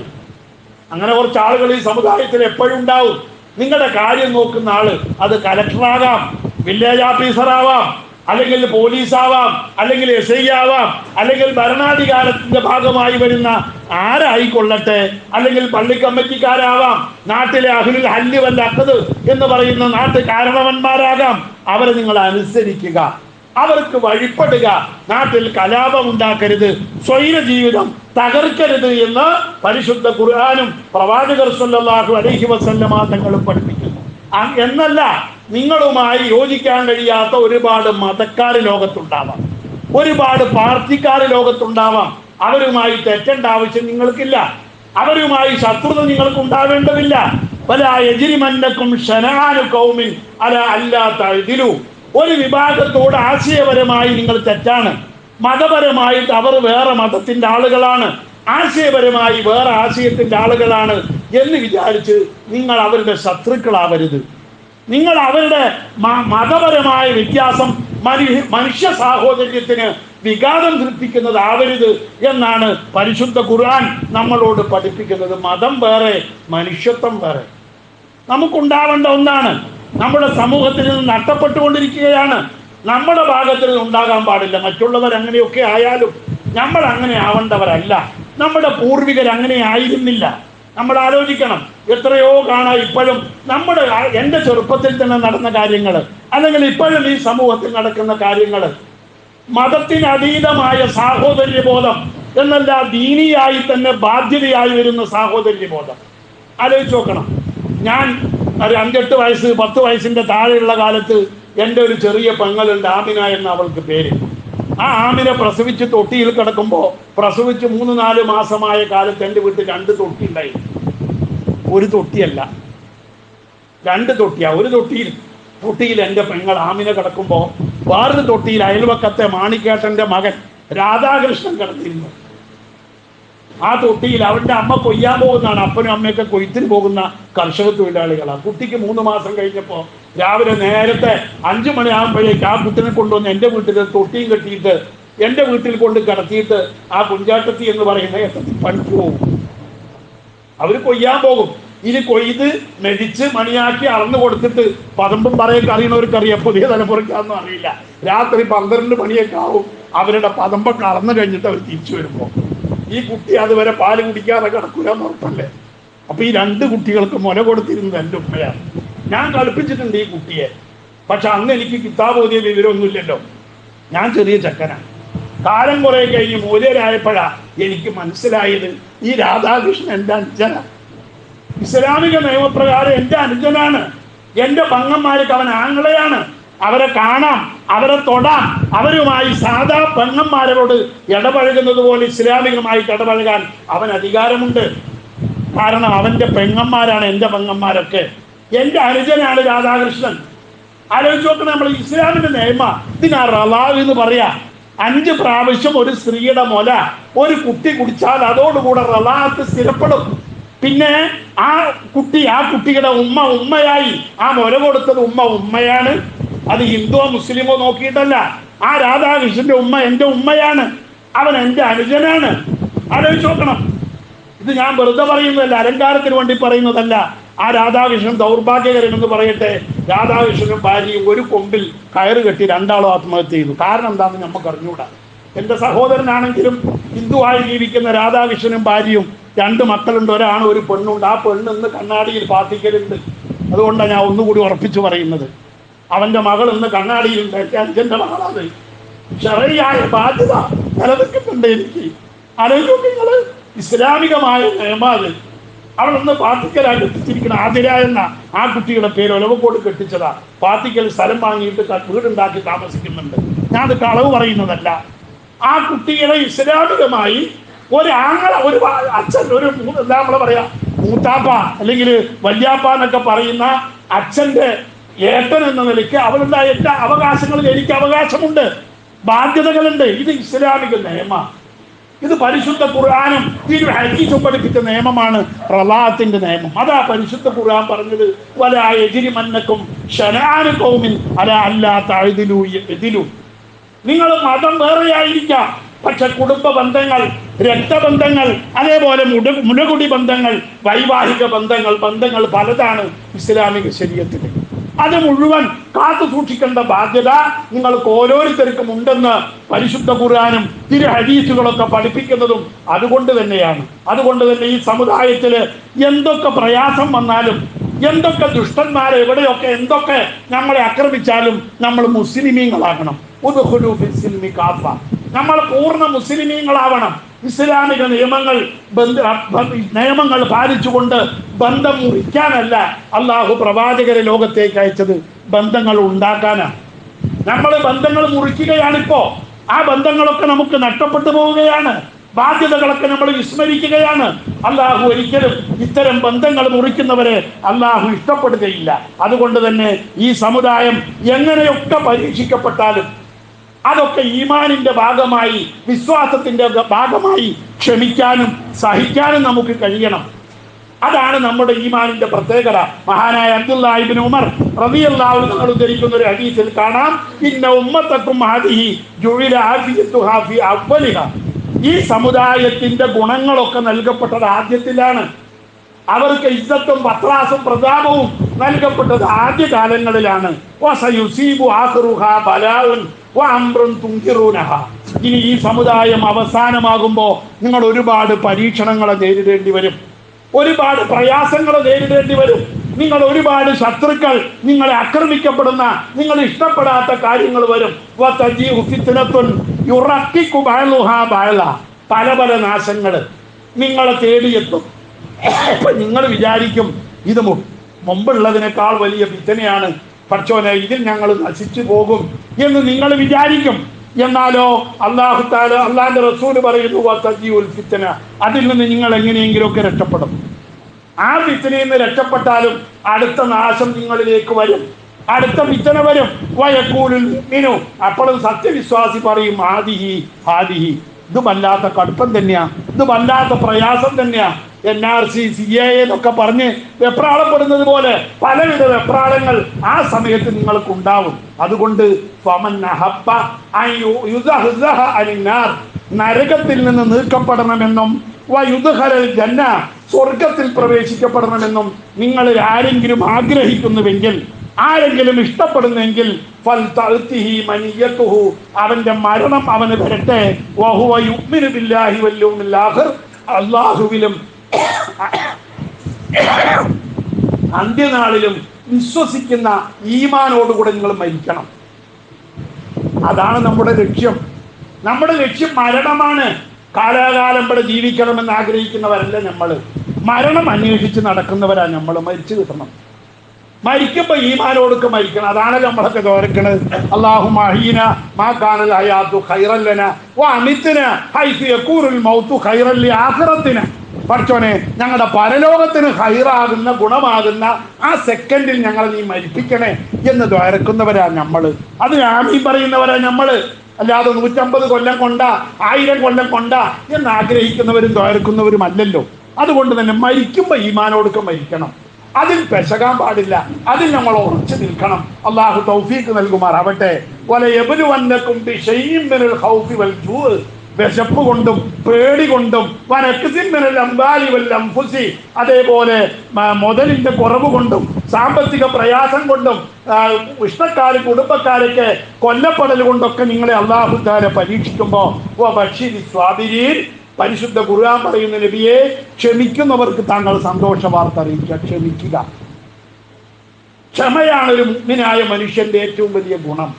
അങ്ങനെ കുറച്ച് ആളുകൾ ഈ സമുദായത്തിൽ എപ്പോഴും ഉണ്ടാവും. നിങ്ങളുടെ കാര്യം നോക്കുന്ന ആള്, അത് കലക്ടറാകാം, വില്ലേജ് ഓഫീസറാവാം, അല്ലെങ്കിൽ പോലീസാവാം, അല്ലെങ്കിൽ SI ആവാം, അല്ലെങ്കിൽ ഭരണാധികാരത്തിന്റെ ഭാഗമായി വരുന്ന ആരായിക്കൊള്ളട്ടെ, അല്ലെങ്കിൽ പള്ളി കമ്മിറ്റിക്കാരാവാം, നാട്ടിലെ അഹ്ലുൽ ഹല്ല് വൽ അഖ്ദ് എന്ന് പറയുന്ന നാട്ടു കാരണവന്മാരാകാം. അവരെ നിങ്ങൾ അനുസരിക്കുക, അവർക്ക് വഴിപ്പെടുക. നാട്ടിൽ കലാപം ഉണ്ടാക്കരുത്, സ്വൈര ജീവിതം തകർക്കരുത് എന്ന് പരിശുദ്ധ ഖുർആനും പ്രവാചകർ സല്ലല്ലാഹു അലൈഹി വസല്ലമ തങ്ങളും പഠിപ്പിക്കുന്നു. എന്നല്ല, നിങ്ങളുമായി യോജിക്കാൻ കഴിയാത്ത ഒരുപാട് മതക്കാർ ലോകത്തുണ്ടാവാം, ഒരുപാട് പാർട്ടിക്കാർ ലോകത്തുണ്ടാവാം. അവരുമായി തെറ്റേണ്ട ആവശ്യം നിങ്ങൾക്കില്ല, അവരുമായി ശത്രുത നിങ്ങൾക്ക് ഉണ്ടാവേണ്ടതില്ല. വലാ യജ്രിമന്നകും ശനആനു ഖൗമിൻ അലാ അല്ലാ തഅദിലു. ഒരു വിഭാഗത്തോട് ആശയപരമായി നിങ്ങൾ തെറ്റാണ്, മതപരമായിട്ട് അവർ വേറെ മതത്തിന്റെ ആളുകളാണ്, ആശയപരമായി വേറെ ആശയത്തിന്റെ ആളുകളാണ് എന്ന് വിചാരിച്ച് നിങ്ങൾ അവരുടെ ശത്രുക്കളാവരുത്. നിങ്ങൾ അവരുടെ മതപരമായ വ്യത്യാസം മനുഷ്യ സാഹോദര്യത്തിന് വിഘാതം സൃഷ്ടിക്കുന്നതാവരുത് എന്നാണ് പരിശുദ്ധ ഖുർആൻ നമ്മളോട് പഠിപ്പിക്കുന്നത്. മതം വേറെ, മനുഷ്യത്വം വേറെ. നമുക്കുണ്ടാവേണ്ട ഒന്നാണ്. നമ്മുടെ സമൂഹത്തിൽ നിന്ന് നഷ്ടപ്പെട്ടുകൊണ്ടിരിക്കുകയാണ്. നമ്മുടെ ഭാഗത്തിൽ നിന്ന് ഉണ്ടാകാൻ പാടില്ല. മറ്റുള്ളവർ അങ്ങനെയൊക്കെ ആയാലും നമ്മൾ അങ്ങനെ ആവേണ്ടവരല്ല. നമ്മുടെ പൂർവികർ അങ്ങനെ ആയിരുന്നില്ല. നമ്മൾ ആലോചിക്കണം. എത്രയോ കാണാം ഇപ്പോഴും എൻ്റെ ചെറുപ്പത്തിൽ തന്നെ നടന്ന കാര്യങ്ങൾ, അല്ലെങ്കിൽ ഇപ്പോഴും ഈ സമൂഹത്തിൽ നടക്കുന്ന കാര്യങ്ങൾ. മതത്തിന് അതീതമായ സാഹോദര്യബോധം എന്നല്ല, ദീനിയായി തന്നെ ബാധ്യതയായി വരുന്ന സാഹോദര്യബോധം ആലോചിച്ച് നോക്കണം. ഞാൻ ഒരു 5-8 വയസ്സ് 10 വയസ്സിൻ്റെ താഴെയുള്ള കാലത്ത് എൻ്റെ ഒരു ചെറിയ പെങ്ങളുണ്ട്, ആമിന എന്ന അവൾക്ക് പേര്. ആ ആമിനെ പ്രസവിച്ച് തൊട്ടിയിൽ കിടക്കുമ്പോൾ, പ്രസവിച്ച് 3-4 മാസമായ കാലത്ത് എൻ്റെ വീട്ടിൽ 2 തൊട്ടി ഉണ്ടായിരുന്നു. ഒരു തൊട്ടിയല്ല, 2 തൊട്ടിയാ. ഒരു തൊട്ടിയിൽ എൻ്റെ പെങ്ങൾ ആമിന കിടക്കുമ്പോൾ, വേറൊരു തൊട്ടിയിൽ അയൽവക്കത്തെ മാണിക്കേട്ടൻ്റെ മകൻ രാധാകൃഷ്ണൻ കിടന്നിരുന്നു. ആ തൊട്ടിയിൽ അവൻ്റെ അമ്മ കൊയ്യാൻ പോകുന്നതാണ്. അപ്പനും അമ്മയൊക്കെ കൊയ്ത്തിന് പോകുന്ന കർഷക തൊഴിലാളികളാണ്. കുട്ടിക്ക് 3 മാസം കഴിഞ്ഞപ്പോൾ രാവിലെ നേരത്തെ 5 മണിയാകുമ്പോഴേക്ക് ആ കുട്ടിനെ കൊണ്ടുവന്ന് എൻ്റെ വീട്ടിൽ തൊട്ടിയും കെട്ടിയിട്ട് എൻ്റെ വീട്ടിൽ കൊണ്ട് കിടത്തിയിട്ട് ആ കുഞ്ചാട്ടത്തി എന്ന് പറയുന്ന പണിക്ക് പോകും. അവർ കൊയ്യാൻ പോകും. ഇനി കൊയ്ത് മെതിച്ച് മണിയാക്കി അളന്നു കൊടുത്തിട്ട്, പതമ്പും പറയൊക്കെ അറിയണവർക്കറിയാം, പുതിയ തലമുറയ്ക്കാന്നും അറിയില്ല. രാത്രി 12 മണിയൊക്കെ ആവും അവരുടെ പതമ്പൊക്കെ അളന്നു കഴിഞ്ഞിട്ട് അവർ തിരിച്ചു വരുമ്പോൾ. ഈ കുട്ടി അതുവരെ പാല് കുടിക്കാതെ കിടക്കൂലെന്ന് ഉറപ്പല്ലേ. അപ്പൊ ഈ 2 കുട്ടികൾക്ക് മുല കൊടുത്തിരുന്നത് എൻ്റെ ഉമ്മയാണ്. ഞാൻ കളിപ്പിച്ചിട്ടുണ്ട് ഈ കുട്ടിയെ. പക്ഷെ അന്ന് എനിക്ക് കിതാബ് ഓതിയ വിവരമൊന്നുമില്ലല്ലോ. ഞാൻ ചെറിയ ചെക്കനാണ്. കാലം കുറെ കഴിഞ്ഞ് മൂല്യരായപ്പോഴാ എനിക്ക് മനസ്സിലായത് ഈ രാധാകൃഷ്ണൻ എൻ്റെ അനുജനാണ്. ഇസ്ലാമിക നിയമപ്രകാരം എൻ്റെ അനുജനാണ്. എൻ്റെ പങ്ങന്മാർക്ക് അവൻ ആങ്ങളെയാണ്. അവരെ കാണാം, അവരെ തൊടാം. അവരുമായി സാധാ പെങ്ങന്മാരോട് ഇടപഴകുന്നത് പോലെ ഇസ്ലാമികമായിട്ട് ഇടപഴകാൻ അവൻ അധികാരമുണ്ട്. കാരണം അവൻ്റെ പെങ്ങന്മാരാണ് എൻ്റെ പെങ്ങന്മാരൊക്കെ. എൻ്റെ അനുജനാണ് രാധാകൃഷ്ണൻ. ആലോചിച്ച് നോക്കണം. നമ്മൾ ഇസ്ലാമിന്റെ നിയമ ഇതിനാ റലാവ് എന്ന് പറയാ. 5 പ്രാവശ്യം ഒരു സ്ത്രീയുടെ മുല ഒരു കുട്ടി കുടിച്ചാൽ അതോടുകൂടെ റലാത്ത് സ്ഥിരപ്പെടും. പിന്നെ ആ കുട്ടിയുടെ ഉമ്മയായി. ആ മുല കൊടുത്തത് ഉമ്മയാണ്. അത് ഹിന്ദുവോ മുസ്ലിമോ നോക്കിയിട്ടല്ല. ആ രാധാകൃഷ്ണന്റെ ഉമ്മ എൻ്റെ ഉമ്മയാണ്. അവൻ എൻ്റെ അനുജനാണ്. ആലോചിച്ച് നോക്കണം. ഇത് ഞാൻ വെറുതെ പറയുന്നതല്ല, അലങ്കാരത്തിന് വേണ്ടി പറയുന്നതല്ല. ആ രാധാകൃഷ്ണൻ ദൗർഭാഗ്യകരമെന്ന് പറയട്ടെ, രാധാകൃഷ്ണനും ഭാര്യയും ഒരു കൊമ്പിൽ കയറ് കെട്ടി 2 ആത്മഹത്യ ചെയ്തു. കാരണം എന്താണെന്ന് നമുക്ക് അറിഞ്ഞുകൂടാ. എൻ്റെ സഹോദരനാണെങ്കിലും ഹിന്ദുവായി ജീവിക്കുന്ന രാധാകൃഷ്ണനും ഭാര്യയും 2 മക്കളുണ്ട്, ഒരാണ് ഒരു പെണ്ണുണ്ട്. ആ പെണ്ണ് ഇന്ന് കണ്ണാടിയിൽ പാർട്ടിക്കലുണ്ട്. അതുകൊണ്ടാണ് ഞാൻ ഒന്നുകൂടി ഉറപ്പിച്ചു പറയുന്നത്. അവൻ്റെ മകൾ ഇന്ന് കണ്ണാടിയിലുണ്ട്. എൻ്റെ അനുജൻ്റെ മകളാണ്. ശരയായ ബാധ്യത നിലനിൽക്കുന്നുണ്ട് എനിക്ക്. ആലോചിക്കും നിങ്ങൾ, ഇസ്ലാമികമായ നിയമാത്. അവളൊന്ന് പാർട്ടിക്കലായി എത്തിച്ചിരിക്കുന്ന ആതിര എന്ന ആ കുട്ടിയുടെ പേര് ഒലവക്കോട് കെട്ടിച്ചതാ. പാർട്ടിക്കൽ സ്ഥലം വാങ്ങിയിട്ട് വീടുണ്ടാക്കി താമസിക്കുന്നുണ്ട്. ഞാൻ അത് കളവ് പറയുന്നതല്ല. ആ കുട്ടികളെ ഇസ്ലാമികമായി ഒരു അച്ഛൻ, എന്താ നമ്മളെ പറയാ, മൂത്താപ്പ അല്ലെങ്കിൽ വല്യാപ്പ എന്നൊക്കെ പറയുന്ന അച്ഛൻ്റെ ഏട്ടൻ എന്ന നിലയ്ക്ക് അവളുടെ എല്ലാ അവകാശങ്ങളിൽ എനിക്ക് അവകാശമുണ്ട്, ബാധ്യതകളുണ്ട്. ഇത് ഇസ്ലാമിക നിയമമാണ്. ഇത് പരിശുദ്ധ ഖുർആനും ഹദീസും പഠിപ്പിച്ച നിയമമാണ് റളാത്തിന്റെ നിയമം. അതാ പരിശുദ്ധ ഖുർആൻ പറഞ്ഞത്, വലാ യജ്രിമന്നകും ശനആനു ഖൗമിൻ അലാ അല്ലാ തഅദിലു യഅദിലു. നിങ്ങൾ മതം വേറെയായിരിക്കാം, പക്ഷെ കുടുംബ ബന്ധങ്ങൾ, രക്തബന്ധങ്ങൾ, അതേപോലെ മുലകുടി ബന്ധങ്ങൾ, വൈവാഹിക ബന്ധങ്ങൾ പലതാണ് ഇസ്ലാമിക ശരീഅത്തിൽ. അത് മുഴുവൻ കാത്തു സൂക്ഷിക്കേണ്ട ബാധ്യത നിങ്ങൾക്ക് ഓരോരുത്തർക്കും ഉണ്ടെന്ന് പരിശുദ്ധ ഖുർആനും തിരു ഹദീസുകളൊക്കെ പഠിപ്പിക്കുന്നതും അതുകൊണ്ട് തന്നെയാണ്. അതുകൊണ്ട് തന്നെ ഈ സമുദായത്തിൽ എന്തൊക്കെ പ്രയാസം വന്നാലും, എന്തൊക്കെ ദുഷ്ടന്മാരെ എവിടെയൊക്കെ എന്തൊക്കെ നമ്മളെ ആക്രമിച്ചാലും നമ്മൾ മുസ്ലിമീങ്ങളാകണം. ഉദ്ഖുലൂ ഫിസ്സിൽമി കാഫ, നമ്മൾ പൂർണ്ണ മുസ്ലിമീങ്ങളാവണം. ഇസ്ലാമിക നിയമങ്ങൾ പാലിച്ചുകൊണ്ട് ബന്ധം മുറിക്കാനല്ല അള്ളാഹു പ്രവാചകരെ ലോകത്തേക്ക് അയച്ചത്, ബന്ധങ്ങൾ ഉണ്ടാക്കാനാണ്. നമ്മൾ ബന്ധങ്ങൾ മുറിക്കുകയാണിപ്പോ. ആ ബന്ധങ്ങളൊക്കെ നമുക്ക് നഷ്ടപ്പെട്ടു പോവുകയാണ്. ബാധ്യതകളൊക്കെ നമ്മൾ വിസ്മരിക്കുകയാണ്. അള്ളാഹു ഒരിക്കലും ഇത്തരം ബന്ധങ്ങൾ മുറിക്കുന്നവരെ അള്ളാഹു ഇഷ്ടപ്പെടുകയില്ല. അതുകൊണ്ട് തന്നെ ഈ സമുദായം എങ്ങനെയൊക്കെ പരീക്ഷിക്കപ്പെട്ടാലും അതൊക്കെ ഈമാനിന്റെ ഭാഗമായി, വിശ്വാസത്തിന്റെ ഭാഗമായി ക്ഷമിക്കാനും സഹിക്കാനും നമുക്ക് കഴിയണം. അതാണ് നമ്മുടെ ഈമാനിന്റെ പ്രത്യേകത. മഹാനായ അബ്ദുല്ലാഹ് ഇബ്നു ഉമർ റളിയല്ലാഹു അൻഹു ഉദ്ധരിക്കുന്ന ഒരു ഹദീസിൽ കാണാം, ഇന്ന ഉമ്മത്തക്കും ഹാദിഹി ജുഇല ആഫിയത്തുഹാ ഫി അവ്വലിഹാ. ഈ സമുദായത്തിന്റെ ഗുണങ്ങളൊക്കെ നൽകപ്പെട്ടത് ആദ്യത്തിലാണ്. അവർക്ക് ഇസ്സത്തും പത്രാസും പ്രതാപവും നൽകപ്പെട്ടത് ആദ്യ കാലങ്ങളിലാണ്. ഇനി ഈ സമുദായം അവസാനമാകുമ്പോൾ നിങ്ങൾ ഒരുപാട് പരീക്ഷണങ്ങളെ നേരിടേണ്ടി വരും, ഒരുപാട് പ്രയാസങ്ങൾ നേരിടേണ്ടി വരും. നിങ്ങൾ ഒരുപാട് ശത്രുക്കൾ, നിങ്ങളെ ആക്രമിക്കപ്പെടുന്ന, നിങ്ങൾ ഇഷ്ടപ്പെടാത്ത കാര്യങ്ങൾ വരും. പല പല നാശങ്ങൾ നിങ്ങളെ തേടിയെത്തും. നിങ്ങൾ വിചാരിക്കും ഇത് മുമ്പുള്ളതിനേക്കാൾ വലിയ ഫിത്നയാണ്, പടച്ചോനെ ഇതിൽ ഞങ്ങൾ നശിച്ചു പോകും എന്ന് നിങ്ങൾ വിചാരിക്കും. എന്നാലോ അള്ളാഹിന്റെ റസൂൽ പറയുന്നു, ഫിത്ന, അതിൽ നിന്ന് നിങ്ങൾ എങ്ങനെയെങ്കിലുമൊക്കെ രക്ഷപ്പെടും. ആ ഫിത്നയിൽ നിന്ന് രക്ഷപ്പെട്ടാലും അടുത്ത നാശം നിങ്ങളിലേക്ക് വരും, അടുത്ത ഫിത്ന വരും. വയക്കൂലിൽ മിനു, അപ്പോഴും സത്യവിശ്വാസി പറയും, ഹാദിഹി ഹാദിഹി, ഇത് വല്ലാത്ത കടുപ്പം തന്നെയാ, ഇത് വല്ലാത്ത പ്രയാസം തന്നെയാ. NRC CAA എന്നൊക്കെ പറഞ്ഞ് വെപ്രാളപ്പെടുന്നത് പോലെ പലവിധ വെപ്രാളങ്ങൾ ആ സമയത്ത് നിങ്ങൾക്ക് ഉണ്ടാവും. അതുകൊണ്ട് നരകത്തിൽ നിന്ന് നീക്കപ്പെടണമെന്നും ജന്ന, സ്വർഗത്തിൽ പ്രവേശിക്കപ്പെടണമെന്നും നിങ്ങൾ ആരെങ്കിലും ആഗ്രഹിക്കുന്നുവെങ്കിൽ, ആരെങ്കിലും ഇഷ്ടപ്പെടുന്നെങ്കിൽ അവന്റെ മരണം അവന് വരട്ടെ. അള്ളാഹുവിലും അന്ത്യനാളിലും വിശ്വസിക്കുന്ന ഈമാനോടുകൂടെ നിങ്ങൾ മരിക്കണം. അതാണ് നമ്മുടെ ലക്ഷ്യം. നമ്മുടെ ലക്ഷ്യം മരണമാണ്. കാലാകാലം ഇവിടെ ജീവിക്കണമെന്ന് ആഗ്രഹിക്കുന്നവരല്ല നമ്മൾ. മരണം അന്വേഷിച്ച് നടക്കുന്നവരാ നമ്മൾ. മരിച്ചു കിട്ടണം. മരിക്കുമ്പോ ഈമാനോടൊക്കെ മരിക്കണം. അതാണല്ലോ നമ്മളൊക്കെ തോരക്കണത്. അല്ലാഹുമ്മ അഹ്യിന മാ കാനൽ ഹയാതു ഖൈറൻ ലനാ വഅമിത്ന ഹൈസു യകൂനുൽ മൗതു ഖൈറൻ ലി ആഖിറത്തിന. പടച്ചോനെ, ഞങ്ങളുടെ പരലോകത്തിന് ഹൈറാകുന്ന, ഗുണമാകുന്ന ആ സെക്കൻഡിൽ ഞങ്ങളെ നീ മരിപ്പിക്കണേ എന്ന് ദ്വാരക്കുന്നവരാ നമ്മള്. അത് ആമീൻ പറയുന്നവരാ നമ്മള്. അല്ലാതെ 150 കൊല്ലം കൊണ്ടാ 1000 കൊല്ലം കൊണ്ടാ എന്ന് ആഗ്രഹിക്കുന്നവരും ദ്വാരക്കുന്നവരും അല്ലല്ലോ. അതുകൊണ്ട് തന്നെ മരിക്കുമ്പോ ഈമാനോടൊക്കെ മരിക്കണം. അതിൽ പെശകാൻ പാടില്ല. അതിൽ നമ്മൾ ഉറച്ചു നിൽക്കണം. അള്ളാഹു തൗഫീഖ് നൽകുമാറാവട്ടെ. വലയബ്ലുവന്നകും ബിശൈഇൻ മിനൽ ഖൗഫി വൽ ജൂഅ്, വിശപ്പ് കൊണ്ടും പേടി കൊണ്ടും, വനക്സിൻ മിനൽ അംവാലി വൽ അൻഫുസി, അതേപോലെ മുതലിന്റെ കുറവ് കൊണ്ടും സാമ്പത്തിക പ്രയാസം കൊണ്ടും ഇഷ്ടക്കാർ കുടുംബക്കാരൊക്കെ കൊല്ലപ്പെടൽ കൊണ്ടൊക്കെ നിങ്ങളെ അല്ലാഹു തആല പരീക്ഷിക്കുമ്പോൾ വബശ്ശിരി സ്വാബിരീൻ, പരിശുദ്ധ ഖുർആൻ പറയുന്ന നബിയെ, ക്ഷമിക്കുന്നവർക്ക് താങ്കൾ സന്തോഷ വാർത്ത അറിയിക്കുക. ക്ഷമിക്കുക. ക്ഷമയാണ് ഒരു മുഅ്മിനായ മനുഷ്യന്റെ ഏറ്റവും വലിയ ഗുണം.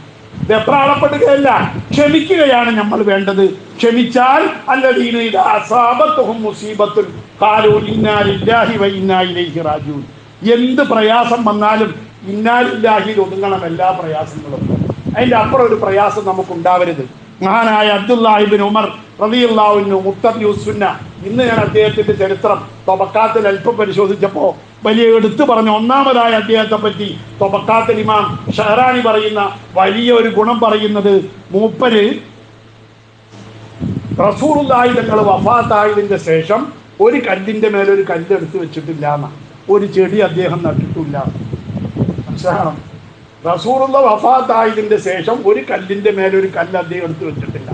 വെപ്രാളപ്പെടുകയല്ല, ക്ഷമിക്കുകയാണ് നമ്മൾ വേണ്ടത്. ക്ഷമിച്ചാൽ അല്ലദീന ഇദാ അസാബത്തുഹും മുസീബത്തുൻ ഖാലൂ ഇന്നാ ലില്ലാഹി വ ഇന്നാ ഇലൈഹി റാജിഊൻ. എന്ത് പ്രയാസം വന്നാലും ഇന്നാ ലില്ലാഹിൽ ഒതുങ്ങണം എല്ലാ പ്രയാസങ്ങളും. അതിൻ്റെ അപ്പുറം ഒരു പ്രയാസം നമുക്കുണ്ടാവരുത്. മഹാനായ അബ്ദുല്ലാഹ് ഇബ്നു ഉമർ റളിയല്ലാഹു അൻഹു മുത്തഖിയുസ്സുന്ന, ഇന്ന് ഞാൻ അദ്ദേഹത്തിന്റെ ചരിത്രം തൊബക്കാത്തിൽ അല്പം പരിശോധിച്ചപ്പോൾ വലിയ എടുത്തു പറഞ്ഞ ഒന്നാമതായ അദ്ദേഹത്തെ പറ്റി തൊബക്കാത്തിൽ ഇമാം ഷഹറാനി പറയുന്ന വലിയ ഒരു ഗുണം പറയുന്നത്, മൂപ്പര് റസൂലുള്ളാഹി തങ്ങൾ വഫാത്തായതിന്റെ ശേഷം ഒരു കല്ലിന്റെ മേലൊരു കല്ല് എടുത്തു വെച്ചിട്ടില്ല എന്നാണ്. ഒരു ചെടി അദ്ദേഹം നട്ടിട്ടില്ല. മനസ്സിലാക്കണം. റസൂലുള്ള വഫാത്തായതിന്റെ ശേഷം ഒരു കല്ലിന്റെ മേലൊരു കല്ല് അദ്ദേഹം എടുത്തു വെച്ചിട്ടില്ല.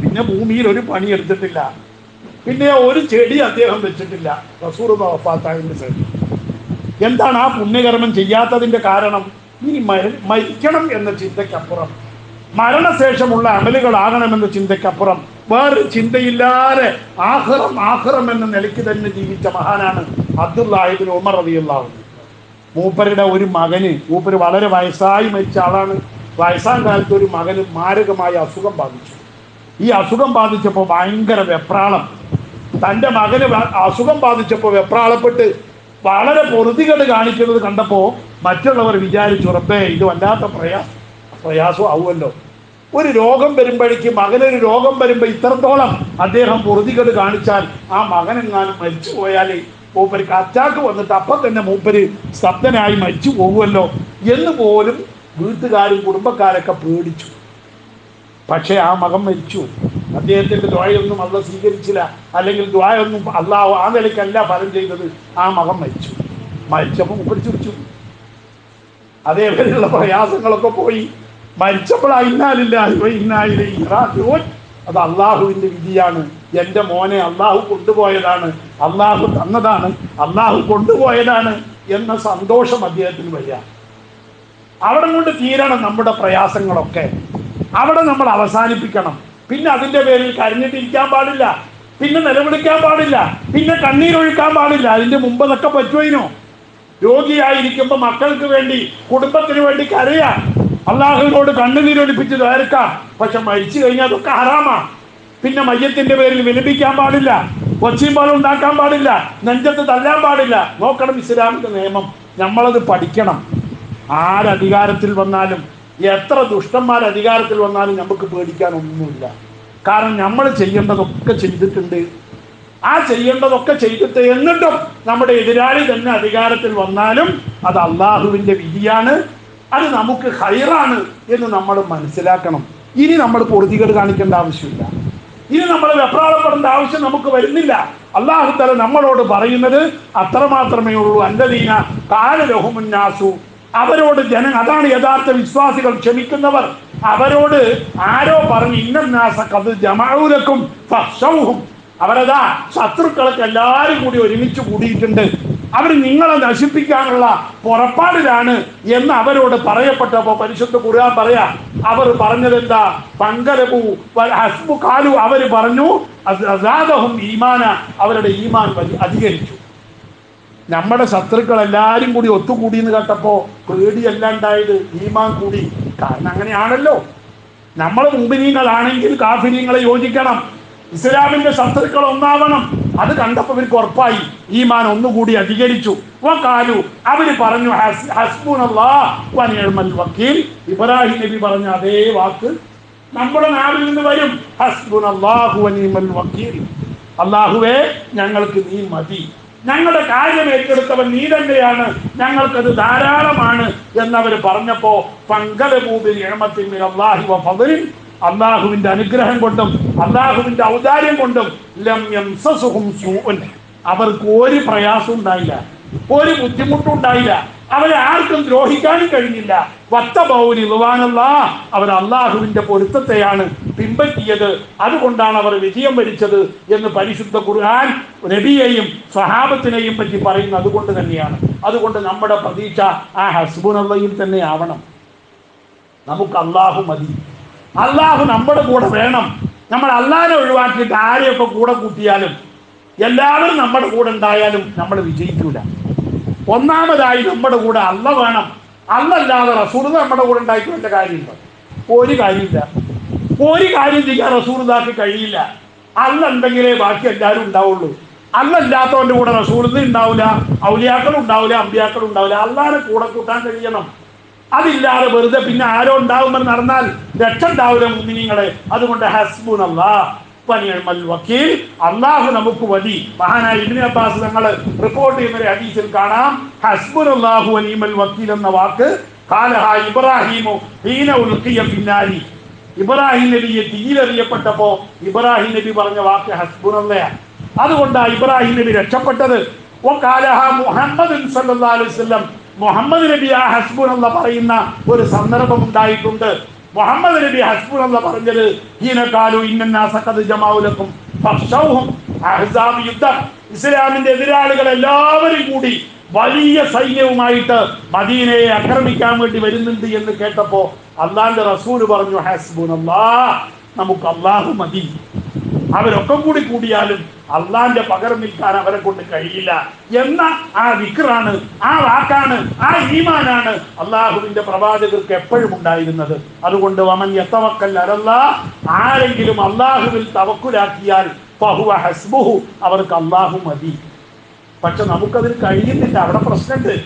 പിന്നെ ഭൂമിയിൽ ഒരു പണി എടുത്തിട്ടില്ല. പിന്നെ ഒരു ചെടി അദ്ദേഹം വെച്ചിട്ടില്ല റസൂലുള്ള വഫാത്തായതിന്റെ ശേഷം. എന്താണ് ആ പുണ്യകർമ്മം ചെയ്യാത്തതിൻ്റെ കാരണം? ഇനി മരിക്കണം എന്ന ചിന്തയ്ക്കപ്പുറം, മരണശേഷമുള്ള അമലുകളാകണമെന്ന ചിന്തയ്ക്കപ്പുറം വേറെ ചിന്തയില്ലാതെ ആഖിറം എന്ന നിലയ്ക്ക് തന്നെ ജീവിച്ച മഹാനാണ് അബ്ദുല്ലാഹി ഇബ്നു ഉമർ റളിയല്ലാഹു അൻഹു. മൂപ്പരുടെ ഒരു മകന്, മൂപ്പര് വളരെ വയസ്സായി മരിച്ച ആളാണ്. വയസ്സാം കാലത്ത് ഒരു മകന് മാരകമായ അസുഖം ബാധിച്ചു. ഈ അസുഖം ബാധിച്ചപ്പോൾ ഭയങ്കര വെപ്രാളം. തൻ്റെ മകന് അസുഖം ബാധിച്ചപ്പോൾ വെപ്രാളപ്പെട്ട് വളരെ പൊറുതികേട് കാണിക്കുന്നത് കണ്ടപ്പോൾ മറ്റുള്ളവർ വിചാരിച്ചു, റബ്ബേ ഇത് വല്ലാത്ത പ്രയാസം ആവുമല്ലോ. ഒരു രോഗം വരുമ്പോഴേക്ക്, മകനൊരു രോഗം വരുമ്പോൾ ഇത്രത്തോളം അദ്ദേഹം പൊറുതികേട് കാണിച്ചാൽ ആ മകനെങ്ങാനും മരിച്ചു പോയാൽ മൂപ്പർക്ക് അറ്റാക്ക് വന്നിട്ട് അപ്പം തന്നെ മൂപ്പര് സ്തബ്ധനായി മരിച്ചു പോകുമല്ലോ എന്ന് പോലും വീട്ടുകാരും കുടുംബക്കാരൊക്കെ പേടിച്ചു. പക്ഷേ ആ മകൻ മരിച്ചു. അദ്ദേഹത്തിൻ്റെ ദുആയൊന്നും അള്ളാഹ് സ്വീകരിച്ചില്ല, അല്ലെങ്കിൽ ദുആയൊന്നും അള്ളാഹു ആ നിലയ്ക്കല്ല ഫലം ചെയ്തത്. ആ മകൻ മരിച്ചപ്പോൾ മൂപ്പര് ചിരിച്ചു. അതേപോലെയുള്ള പ്രയാസങ്ങളൊക്കെ പോയി. മരിച്ചപ്പോൾ അത് അള്ളാഹുവിൻ്റെ വിധിയാണ്. എൻ്റെ മോനെ അള്ളാഹു കൊണ്ടുപോയതാണ്, അള്ളാഹു തന്നതാണ്, അള്ളാഹു കൊണ്ടുപോയതാണ് എന്ന സന്തോഷം അദ്ദേഹത്തിന് വരിക. അവിടെ കൊണ്ട് തീരണം നമ്മുടെ പ്രയാസങ്ങളൊക്കെ. അവിടെ നമ്മൾ അവസാനിപ്പിക്കണം. പിന്നെ അതിൻ്റെ പേരിൽ കരഞ്ഞിട്ടിരിക്കാൻ പാടില്ല, പിന്നെ നിലവിളിക്കാൻ പാടില്ല, പിന്നെ കണ്ണീരൊഴുക്കാൻ പാടില്ല. അതിൻ്റെ മുമ്പ് അതൊക്കെ പറ്റുമോ? രോഗിയായിരിക്കുമ്പോൾ മക്കൾക്ക് വേണ്ടി, കുടുംബത്തിന് വേണ്ടി കരയാം, അള്ളാഹുവിനോട് കണ്ണുനീരൊലിപ്പിച്ച് ദ്വാരക്കാം. പക്ഷെ മരിച്ചു കഴിഞ്ഞാൽ അതൊക്കെ ഹറാമാണ്. പിന്നെ മയ്യത്തിൻ്റെ പേരിൽ വിലപിക്കാൻ പാടില്ല, ഒച്ചീമ്പാൽ ഉണ്ടാക്കാൻ പാടില്ല, നെഞ്ചത്ത് തല്ലാൻ പാടില്ല. നോക്കണം ഇസ്ലാമിൻ്റെ നിയമം, നമ്മളത് പഠിക്കണം. ആരധികാരത്തിൽ വന്നാലും, എത്ര ദുഷ്ടന്മാർ അധികാരത്തിൽ വന്നാലും നമുക്ക് പേടിക്കാനൊന്നുമില്ല. കാരണം നമ്മൾ ചെയ്യേണ്ടതൊക്കെ ചെയ്തിട്ടുണ്ട്. ആ ചെയ്യേണ്ടതൊക്കെ ചെയ്തിട്ട് എന്നിട്ടും നമ്മുടെ എതിരാളി തന്നെ അധികാരത്തിൽ വന്നാലും അത് അള്ളാഹുവിൻ്റെ വിധിയാണ്, അത് നമുക്ക് ഖൈറാണ് എന്ന് നമ്മൾ മനസ്സിലാക്കണം. ഇനി നമ്മൾ പൊറുതികേട് കാണിക്കേണ്ട ആവശ്യമില്ല, ഇനി നമ്മൾ വെപ്രാളപ്പെടേണ്ട ആവശ്യം നമുക്ക് വരുന്നില്ല. അല്ലാഹു തആല നമ്മളോട് പറയുന്നത് അത്രമാത്രമേ ഉള്ളൂ. അല്ലദീന ഖാല ലഹുമുന്നാസു, അവരോട് അതാണ് യഥാർത്ഥ വിശ്വാസികൾ, ക്ഷമിക്കുന്നവർ. അവരോട് ആരോ പറഞ്ഞു, ഇന്നന്നാസ ഖദ് ജമഉ ലക്കും ഫഖ്ശൗഹും, അവരതാ ശത്രുക്കളൊക്കെ എല്ലാവരും കൂടി ഒരുമിച്ച് കൂടിയിട്ടുണ്ട്, അവർ നിങ്ങളെ നശിപ്പിക്കാനുള്ള പുറപ്പാടിലാണ് എന്ന് അവരോട് പറയപ്പെട്ടപ്പോൾ പരിശുദ്ധ ഖുർആൻ പറയാ, അവർ പറഞ്ഞതെന്താ? പങ്കലബു ഹസ്ബു ഖാലു, അവർ പറഞ്ഞു അസാദഹും ഈമാന, അവരുടെ ഈമാൻ അധികരിച്ചു. നമ്മുടെ ശത്രുക്കൾ എല്ലാവരും കൂടി ഒത്തുകൂടി എന്ന് കേട്ടപ്പോൾ പേടിയല്ല ഉണ്ടായത്, ഈമാൻ കൂടി. കാരണം അങ്ങനെയാണല്ലോ, നമ്മൾ മുഅ്മിനീങ്ങളാണെങ്കിൽ കാഫിരീങ്ങളെ യോജിക്കണം, ഇസ്ലാമിന്റെ ശത്രുക്കൾ ഒന്നാവണം. അത് കണ്ടപ്പോൾ ഇവർക്ക് ഉറപ്പായി, ഈമാൻ ഒന്നുകൂടി അധികരിച്ചു. വഖാലു, അവർ പറഞ്ഞു ഹസ്ബുനല്ലാഹ് വനിഅമൽ വക്കീൽ. ഇബ്രാഹിം നബി പറഞ്ഞ അതേ വാക്ക് നമ്മുടെ നാവിൽ നിന്ന് വരും, ഹസ്ബുനല്ലാഹു വനിഅമൽ വക്കീൽ. അല്ലാഹുവേ, ഞങ്ങൾക്ക് നീ മതി, ഞങ്ങളുടെ കാര്യം ഏറ്റെടുത്തവൻ നീ തന്നെയാണ്, ഞങ്ങൾക്കത് ധാരാളമാണ് എന്നവർ പറഞ്ഞപ്പോ ഫൻഖലബൂ ബിനിഅമത്തിൻ മിനല്ലാഹി വഫദ്ലിൻ, അള്ളാഹുവിന്റെ അനുഗ്രഹം കൊണ്ടും അള്ളാഹുവിന്റെ ഔദാര്യം കൊണ്ടും ലം യംസസുഹും സൂഉൻ, അവർക്ക് ഒരു പ്രയാസം ഉണ്ടായില്ല, ഒരു ബുദ്ധിമുട്ടും ഉണ്ടായില്ല, അവരെ ആർക്കും ദ്രോഹിക്കാനും കഴിഞ്ഞില്ല. വത്തബൗ റിദ്വാനല്ലാഹ്, അവർ അള്ളാഹുവിന്റെ പൊരുത്തത്തെയാണ് പിൻപറ്റിയത്, അതുകൊണ്ടാണ് അവർ വിജയം വരിച്ചത് എന്ന് പരിശുദ്ധ ഖുർആൻ നബിയെയും സ്വഹാബത്തിനെയും പറ്റി പറയുന്നത് അതുകൊണ്ട് തന്നെയാണ്. അതുകൊണ്ട് നമ്മുടെ പ്രതീക്ഷ ആ ഹസ്ബുനല്ലാഹിൽ തന്നെ ആവണം. നമുക്ക് അള്ളാഹു മതി, അള്ളാഹു നമ്മുടെ കൂടെ വേണം. നമ്മൾ അള്ളാഹിനെ ഒഴിവാക്കിയിട്ട് ആരെയൊക്കെ കൂടെ കൂട്ടിയാലും, എല്ലാവരും നമ്മുടെ കൂടെ ഉണ്ടായാലും നമ്മൾ വിജയിക്കൂല. ഒന്നാമതായി നമ്മുടെ കൂടെ അള്ള വേണം. അല്ലല്ലാതെ റസൂൽ നമ്മുടെ കൂടെ ഉണ്ടായിക്കൊണ്ട കാര്യമില്ല, ഒരു കാര്യമില്ല. ഒരു കാര്യം ചെയ്യാൻ റസൂലുള്ളാഹിക്ക് കഴിയില്ല. അള്ള ഉണ്ടെങ്കിലേ ബാക്കി എല്ലാവരും ഉണ്ടാവുള്ളൂ. അല്ലല്ലാത്തവൻ്റെ കൂടെ റസൂലുള്ളാഹി ഉണ്ടാവില്ല, ഔലിയാക്കളും ഉണ്ടാവില്ല, അമ്പിയാക്കളും ഉണ്ടാവില്ല. അള്ളാഹിനെ കൂടെ കൂട്ടാൻ കഴിയണം. അതില്ലാതെ വെറുതെ പിന്നെ ആരോ ഉണ്ടാവുമെന്ന് നടന്നാൽ രക്ഷ ഉണ്ടാവില്ല മുഅ്മിനീങ്ങളെ. അതുകൊണ്ട് ഹസ്ബുനല്ലാഹ് വനിഅമൽ വക്കീൽ, അള്ളാഹു നമുക്ക് മതി. മഹാനായ ഇബ്നു അബ്ബാസ് തങ്ങൾ റിപ്പോർട്ട് ചെയ്യുന്ന ഒരു ഹദീസിൽ കാണാം, ഹസ്ബുനല്ലാഹു വനിഅമൽ വക്കീൽ എന്ന വാക്ക് ഖാലഹ ഇബ്രാഹിമു ഹീന ഉൽഖിയ ഫിന്നാരി, ഇബ്രാഹിം നബിയെ തീയിലെറിയപ്പെട്ടപ്പോൾ ഇബ്രാഹിം നബി പറഞ്ഞ വാക്ക് ഹസ്ബുനല്ലാഹ്. അതുകൊണ്ടാണ് ഇബ്രാഹിം നബി രക്ഷപ്പെട്ടത്. വഖാലഹ മുഹമ്മദ് സല്ലല്ലാഹു അലൈഹി വസല്ലം, മുഹമ്മദ് നബി ആ ഹസ്ബുനല്ലാഹ് പറയുന്ന ഒരു സന്ദർഭം ഉണ്ടായിട്ടുണ്ട്. മുഹമ്മദ് നബി ഹസ്ബുനല്ലാഹ് പറഞ്ഞത് ഹീനകാലു ഇന്നന്നാസ ഖദ് ജമഉ ലക്കും ഫഖ്ശൗഹും, അഹ്സാബ് യുദ്ധം, ഇസ്ലാമിന്റെ എതിരാളികൾ എല്ലാവരും കൂടി വലിയ സൈന്യവുമായിട്ട് മദീനയെ ആക്രമിക്കാൻ വേണ്ടി വരുന്നുണ്ട് എന്ന് കേട്ടപ്പോ അള്ളാന്റെ റസൂല് പറഞ്ഞു, ഹസ്ബുനല്ലാഹ്, നമുക്ക് അള്ളാഹു മതി. അവരൊക്കെ കൂടിയാലും അള്ളാന്റെ പകരം നിൽക്കാൻ അവരെ കൊണ്ട് കഴിയില്ല എന്ന ആ ദിക്റാണ്, ആ വാക്കാണ്, ആ ഈമാനാണ് അള്ളാഹുവിന്റെ പ്രവാചകർക്ക് എപ്പോഴും ഉണ്ടായിരുന്നത്. അതുകൊണ്ട് വമൻ യതവക്കൽ അലല്ലാഹ്, ആരെങ്കിലും അള്ളാഹുവിൽ തവക്കുലാക്കിയാൽ ഫഹുവ ഹസ്ബുഹു, അവർക്ക് അള്ളാഹു മതി. പക്ഷെ നമുക്കതിൽ കഴിയുന്നില്ല. അവിടെ പ്രശ്നമുണ്ട്.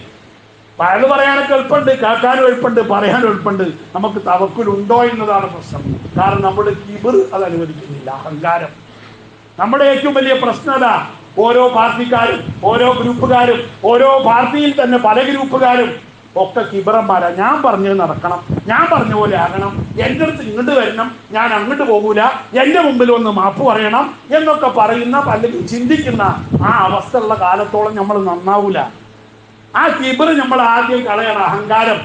പഴയത് പറയാനൊക്കെ എളുപ്പമുണ്ട്, കേൾക്കാനും എളുപ്പമുണ്ട്, പറയാനും എളുപ്പമുണ്ട്. നമുക്ക് തവക്കുലുണ്ടോ എന്നതാണ് പ്രശ്നം. കാരണം നമ്മുടെ കിബിർ അത് അനുവദിക്കുന്നില്ല, അഹങ്കാരം. നമ്മുടെ ഏറ്റവും വലിയ പ്രശ്നം അതാ. ഓരോ പാർട്ടിക്കാരും, ഓരോ ഗ്രൂപ്പുകാരും, ഓരോ പാർട്ടിയിൽ തന്നെ പല ഗ്രൂപ്പുകാരും ഒക്കെ കിബറന്മാരാ. ഞാൻ പറഞ്ഞത് നടക്കണം, ഞാൻ പറഞ്ഞ പോലെ ആകണം, എൻ്റെ അടുത്ത് ഇങ്ങോട്ട് വരണം, ഞാൻ അങ്ങോട്ട് പോകൂല, എൻ്റെ മുമ്പിൽ ഒന്ന് മാപ്പ് പറയണം എന്നൊക്കെ പറയുന്ന അല്ലെങ്കിൽ ചിന്തിക്കുന്ന ആ അവസ്ഥ ഉള്ള കാലത്തോളം നമ്മൾ നന്നാവൂല. ആ കിബർ നമ്മൾ ആദ്യം കളയണം, അഹങ്കാരം.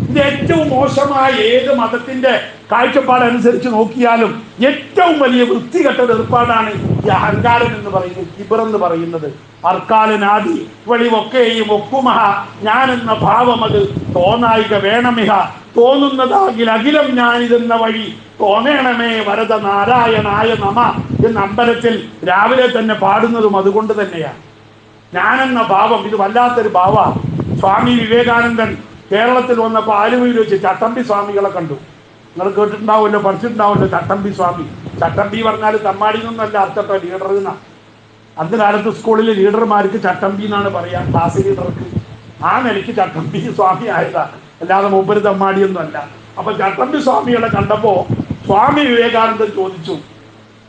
ഇത് ഏറ്റവും മോശമായ ഏത് മതത്തിന്റെ കാഴ്ചപ്പാടനുസരിച്ച് നോക്കിയാലും ഏറ്റവും വലിയ വൃത്തികെട്ട ഏർപ്പാടാണ് ഈ അഹങ്കാരം എന്ന് പറയുന്നത്, കിബർ എന്ന് പറയുന്നത്. അർക്കാലനാദി വെളിവൊക്കെയും ഒക്കുമഹ, ഞാൻ എന്ന ഭാവം അത് തോന്നായിക വേണമിഹ, തോന്നുന്നതാകിൽ അഖിലം ഞാനിതെന്ന വഴി തോന്നണമേ വരദ നാരായണായ നമ എന്ന അമ്പലത്തിൽ രാവിലെ തന്നെ പാടുന്നതും അതുകൊണ്ട് തന്നെയാണ്. ഞാനെന്ന ഭാവം ഇത് വല്ലാത്തൊരു ഭാവമാണ്. സ്വാമി വിവേകാനന്ദൻ കേരളത്തിൽ വന്നപ്പോൾ ആലുവയിൽ വെച്ച് ചട്ടമ്പി സ്വാമികളെ കണ്ടു. നിങ്ങൾ കേട്ടിട്ടുണ്ടാവുമല്ലോ, പഠിച്ചിട്ടുണ്ടാവുമല്ലോ ചട്ടമ്പി സ്വാമി. ചട്ടമ്പി പറഞ്ഞാൽ തമ്മാടി എന്നല്ല അർത്ഥട്ടോ, ലീഡർ എന്നാണ്. അന്ന് കാലത്ത് സ്കൂളിലെ ലീഡർമാർക്ക് ചട്ടമ്പി എന്നാണ് പറയാ, ക്ലാസ് ലീഡർക്ക്. ആ നിലയ്ക്ക് ചട്ടമ്പി സ്വാമി ആയതാണ്, അല്ലാതെ മൂപ്പര് തമ്മാടിയൊന്നും അല്ല. അപ്പൊ ചട്ടമ്പി സ്വാമികളെ കണ്ടപ്പോ സ്വാമി വിവേകാനന്ദൻ ചോദിച്ചു,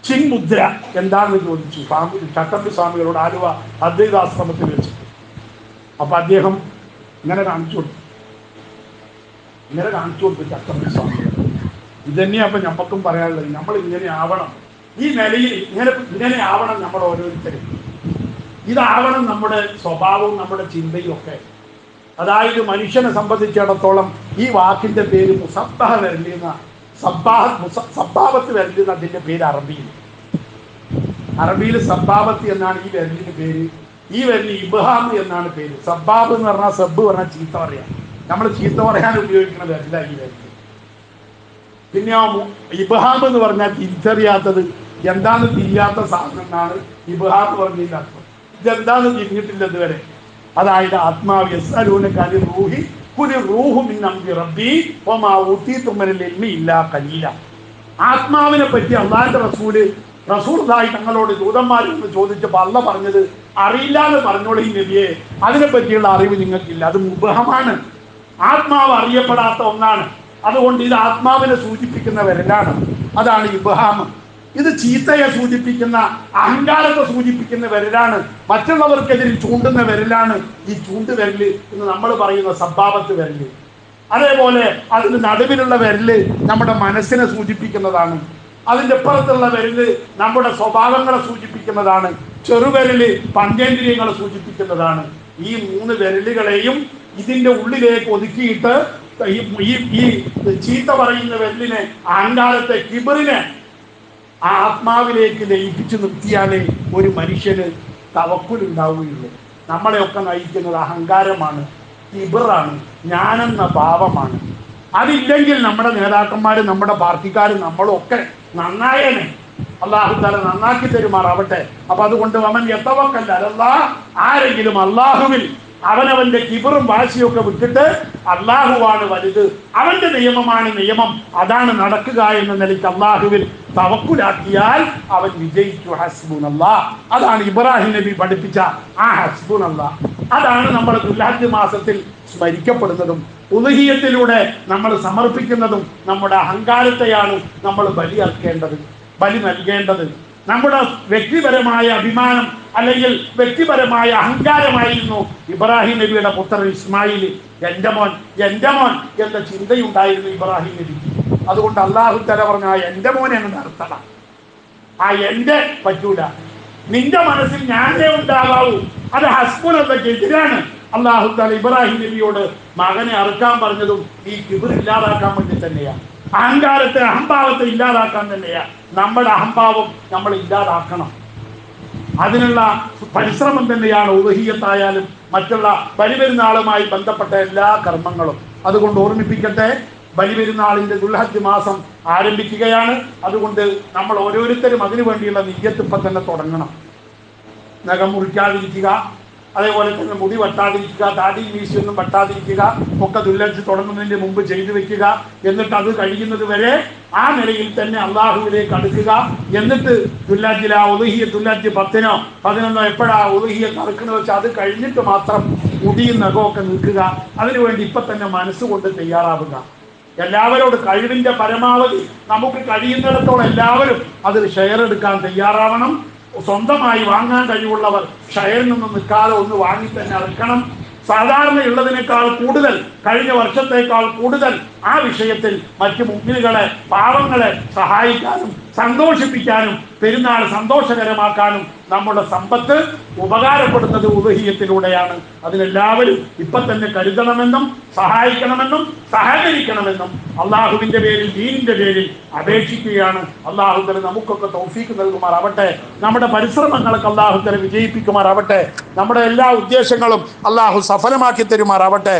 ചിന്മുദ്ര എന്താണെന്ന് ചോദിച്ചു സ്വാമി ചട്ടമ്പി സ്വാമികളോട് ആലുവ അദ്വൈതാശ്രമത്തിൽ വെച്ച്. അപ്പൊ അദ്ദേഹം ഇങ്ങനെ കാണിച്ചു കൊടുത്തു ചട്ടമ്പി സ്വാമികൾ. ഇതന്നെയാ അപ്പൊ ഞമ്മക്കും പറയാനുള്ളത്. നമ്മൾ ഇങ്ങനെ ആവണം, ഈ നിലയിൽ ഇങ്ങനെ ആവണം നമ്മൾ ഓരോരുത്തരും. ഇതാവണം നമ്മുടെ സ്വഭാവവും നമ്മുടെ ചിന്തയും ഒക്കെ. അതായത് മനുഷ്യനെ സംബന്ധിച്ചിടത്തോളം ഈ വാക്കിന്റെ പേര് മുസബ്ബഹ വരലിന്ന, സബ്ബാബത്ത് വരലിന്ന അതിന്റെ പേര് അറബിയിൽ സബ്ബാബത്ത് എന്നാണ് ഈ വരലിന്റെ പേര്. ഈ വരലിന് ഇബ്ഹാം എന്നാണ് പേര്. സബ്ബാബ് എന്ന് പറഞ്ഞാൽ സബ്ബ് പറഞ്ഞാൽ ചീത്ത പറയാം. നമ്മൾ ചീത്ത പറയാൻ ഉപയോഗിക്കുന്ന വരല ഈ വരല്. പിന്നെ ഇബ്ഹാം എന്ന് പറഞ്ഞാൽ തിരിച്ചറിയാത്തത്, എന്താണെന്ന് തിരിയാത്ത സാധനം എന്നാണ് ഇബ്ഹാം പറഞ്ഞതിന്റെ അർത്ഥം. ഇതെന്താണെന്ന് തിരിഞ്ഞിട്ടില്ല ഇതുവരെ. അതായത് ആത്മാവ് യസ്അലൂനക റൂഹി ഖുൽ റൂഹു മിൻ അംരി റബ്ബി വമാ ഊതീതും മിനൽ ഇൽമി ഇല്ലാ ഖലീല. ആത്മാവിനെ പറ്റി അല്ലാഹുവിന്റെ റസൂലുള്ളാഹി തങ്ങളോട് ദൂതന്മാരോട് ചോദിച്ചപ്പോൾ അല്ലാഹ് പറഞ്ഞത് അറിയില്ല എന്ന് പറഞ്ഞോളൂ ഈ നബിയെ, അതിനെ പറ്റിയുള്ള അറിവ് നിങ്ങൾക്കില്ല. അത് മുബഹമാണ്. ആത്മാവ് അറിയപ്പെടാത്ത ഒന്നാണ്. അതുകൊണ്ട് ഇത് ആത്മാവിനെ സൂചിപ്പിക്കുന്ന വിരലാണ്. അതാണ് ഇബ്ഹാം. ഇത് ചീത്തയെ സൂചിപ്പിക്കുന്ന, അഹങ്കാരത്തെ സൂചിപ്പിക്കുന്ന വിരലാണ്. മറ്റുള്ളവർക്കെതിരിൽ ചൂണ്ടുന്ന വിരലാണ് ഈ ചൂണ്ടുവിരല് എന്ന് നമ്മൾ പറയുന്ന സബ്ബാബത്ത് വിരല്. അതേപോലെ അതിന് നടുവിലുള്ള വിരല് നമ്മുടെ മനസ്സിനെ സൂചിപ്പിക്കുന്നതാണ്. അതിൻ്റെ ഇപ്പുറത്തുള്ള വിരല് നമ്മുടെ സ്വഭാവങ്ങളെ സൂചിപ്പിക്കുന്നതാണ്. ചെറുവിരല് പഞ്ചേന്ദ്രിയങ്ങളെ സൂചിപ്പിക്കുന്നതാണ്. ഈ 3 വിരലുകളെയും ഇതിന്റെ ഉള്ളിലേക്ക് ഒതുക്കിയിട്ട് ഈ ചീത്ത പറയുന്ന വിരലിനെ, അഹങ്കാരത്തെ, കിബറിനെ ആ ആത്മാവിലേക്ക് ലയിപ്പിച്ചു നിർത്തിയാലേ ഒരു മനുഷ്യന് തവക്കുലുണ്ടാവുകയുള്ളൂ. നമ്മളെയൊക്കെ നയിക്കുന്നത് അഹങ്കാരമാണ്, കിബറാണ്, ഞാനെന്ന ഭാവമാണ്. അതില്ലെങ്കിൽ നമ്മുടെ നേതാക്കന്മാരും നമ്മുടെ പാർട്ടിക്കാരും നമ്മളൊക്കെ നന്നായേനെ. അല്ലാഹു തആല നന്നാക്കി തരുമാറാവട്ടെ. അപ്പൊ അതുകൊണ്ട് വമൻ യതവക്കൽ അലല്ലാഹ്, ആരെങ്കിലും അള്ളാഹുവിൽ അവനവന്റെ കിബറും വാശിയൊക്കെ വിട്ടിട്ട് അള്ളാഹുവാണ് വലുത്, അവന്റെ നിയമമാണ് നിയമം, അതാണ് നടക്കുക എന്ന നിലയ്ക്ക് അള്ളാഹുവിൽ തവക്കുലാക്കിയാൽ അവൻ വിജയിച്ചു. ഹസ്ബുനല്ലാഹ്, അതാണ് ഇബ്രാഹിം നബി പഠിപ്പിച്ച ആ ഹസ്ബുനല്ലാഹ്. അതാണ് നമ്മൾ ദുൽഹജ്ജ് മാസത്തിൽ സ്മരിക്കപ്പെടുന്നതും ഉളുഹിയ്യത്തിലൂടെ നമ്മൾ സമർപ്പിക്കുന്നതും. നമ്മുടെ അഹങ്കാരത്തെയാണ് നമ്മൾ ബലി നൽകേണ്ടത്. നമ്മുടെ വ്യക്തിപരമായ അഭിമാനം അല്ലെങ്കിൽ വ്യക്തിപരമായ അഹങ്കാരമായിരുന്നു ഇബ്രാഹിം നബിയുടെ പുത്രൻ ഇസ്മായിൽ. എൻ്റെ മോൻ എന്ന ചിന്തയുണ്ടായിരുന്നു ഇബ്രാഹിം നബിക്ക്. അതുകൊണ്ട് അല്ലാഹു തആല പറഞ്ഞ ആ എൻ്റെ മോനെ എന്ന് നിർത്തണം. ആ എൻ്റെ പറ്റൂല, നിന്റെ മനസ്സിൽ ഞാനേ ഉണ്ടാകാവൂ. അത് ഹസ്ബുനല്ലക്ക് എതിരാണ്. അല്ലാഹു തആല ഇബ്രാഹിം നബിയോട് മകനെ അറുക്കാൻ പറഞ്ഞതും ഈ കിബർ ഇല്ലാതാക്കാൻ വേണ്ടി തന്നെയാണ്. അഹങ്കാരത്തെ, അഹംഭാവത്തെ ഇല്ലാതാക്കാൻ തന്നെയാണ്. നമ്മുടെ അഹംഭാവം നമ്മൾ ഇല്ലാതാക്കണം. അതിനുള്ള പരിശ്രമം തന്നെയാണ് ഉദ്ഹിയ്യത്തായാലും മറ്റുള്ള ബലിപെരുന്നാളുമായി ബന്ധപ്പെട്ട എല്ലാ കർമ്മങ്ങളും. അതുകൊണ്ട് ഓർമ്മിപ്പിക്കട്ടെ, ബലിപെരുന്നാളിന്റെ ദുൽഹജ്ജ് മാസം ആരംഭിക്കുകയാണ്. അതുകൊണ്ട് നമ്മൾ ഓരോരുത്തരും അതിനു വേണ്ടിയുള്ള നിയ്യത്ത് ഇപ്പം തന്നെ തുടങ്ങണം. നഖം മുറിക്കാതിരിക്കുക, അതേപോലെ തന്നെ മുടി വെട്ടാതിരിക്കുക, താടി മീശയൊന്നും വെട്ടാതിരിക്കുക, ഒക്കെ ദുൽഹജ്ജ് തുടങ്ങുന്നതിന് മുമ്പ് ചെയ്തു വെക്കുക. എന്നിട്ട് അത് കഴിയുന്നത് വരെ ആ നിലയിൽ തന്നെ അള്ളാഹുവിലേക്ക് അടുക്കുക. എന്നിട്ട് ദുൽഹജ്ജിൽ ആ ദുൽഹജ്ജ് 10-നോ 11-നോ എപ്പോഴാ ഉദ്ഹിയ്യത്ത് അറുക്കുന്നത് വെച്ചാൽ അത് കഴിഞ്ഞിട്ട് മാത്രം മുടിയും നഖമൊക്കെ നിൽക്കുക. അതിനുവേണ്ടി ഇപ്പം തന്നെ മനസ്സുകൊണ്ട് തയ്യാറാവുക. എല്ലാവരോട് കഴിവിന്റെ പരമാവധി നമുക്ക് കഴിയുന്നിടത്തോളം എല്ലാവരും അതിൽ ഷെയർ എടുക്കാൻ തയ്യാറാവണം. സ്വന്തമായി വാങ്ങാൻ കഴിവുള്ളവർ ഷെയറിൽ നിന്നും നിൽക്കാതെ ഒന്ന് വാങ്ങി തന്നെ അറക്കണം. സാധാരണ ഉള്ളതിനേക്കാൾ കൂടുതൽ, കഴിഞ്ഞ വർഷത്തേക്കാൾ കൂടുതൽ ആ വിഷയത്തിൽ മറ്റു മുഅ്മിനുകളെ, പാവങ്ങളെ സഹായിക്കാനും സന്തോഷിപ്പിക്കാനും പെരുന്നാൾ സന്തോഷകരമാക്കാനും നമ്മുടെ സമ്പത്ത് ഉപകാരപ്പെടുന്നത് ഉദ്ഹിയ്യത്തിലൂടെയാണ്. അതിനെല്ലാവരും ഇപ്പം തന്നെ കരുതണമെന്നും സഹായിക്കണമെന്നും സഹകരിക്കണമെന്നും അള്ളാഹുവിൻ്റെ പേരിൽ, ദീനിൻ്റെ പേരിൽ അപേക്ഷിക്കുകയാണ്. അള്ളാഹു തആല നമുക്കൊക്കെ തൗഫീഖ് നൽകുമാറാവട്ടെ. നമ്മുടെ പരിശ്രമങ്ങളൊക്കെ അള്ളാഹു തആല വിജയിപ്പിക്കുമാറാവട്ടെ. നമ്മുടെ എല്ലാ ഉദ്ദേശങ്ങളും അള്ളാഹു സഫലമാക്കി തരുമാറാവട്ടെ.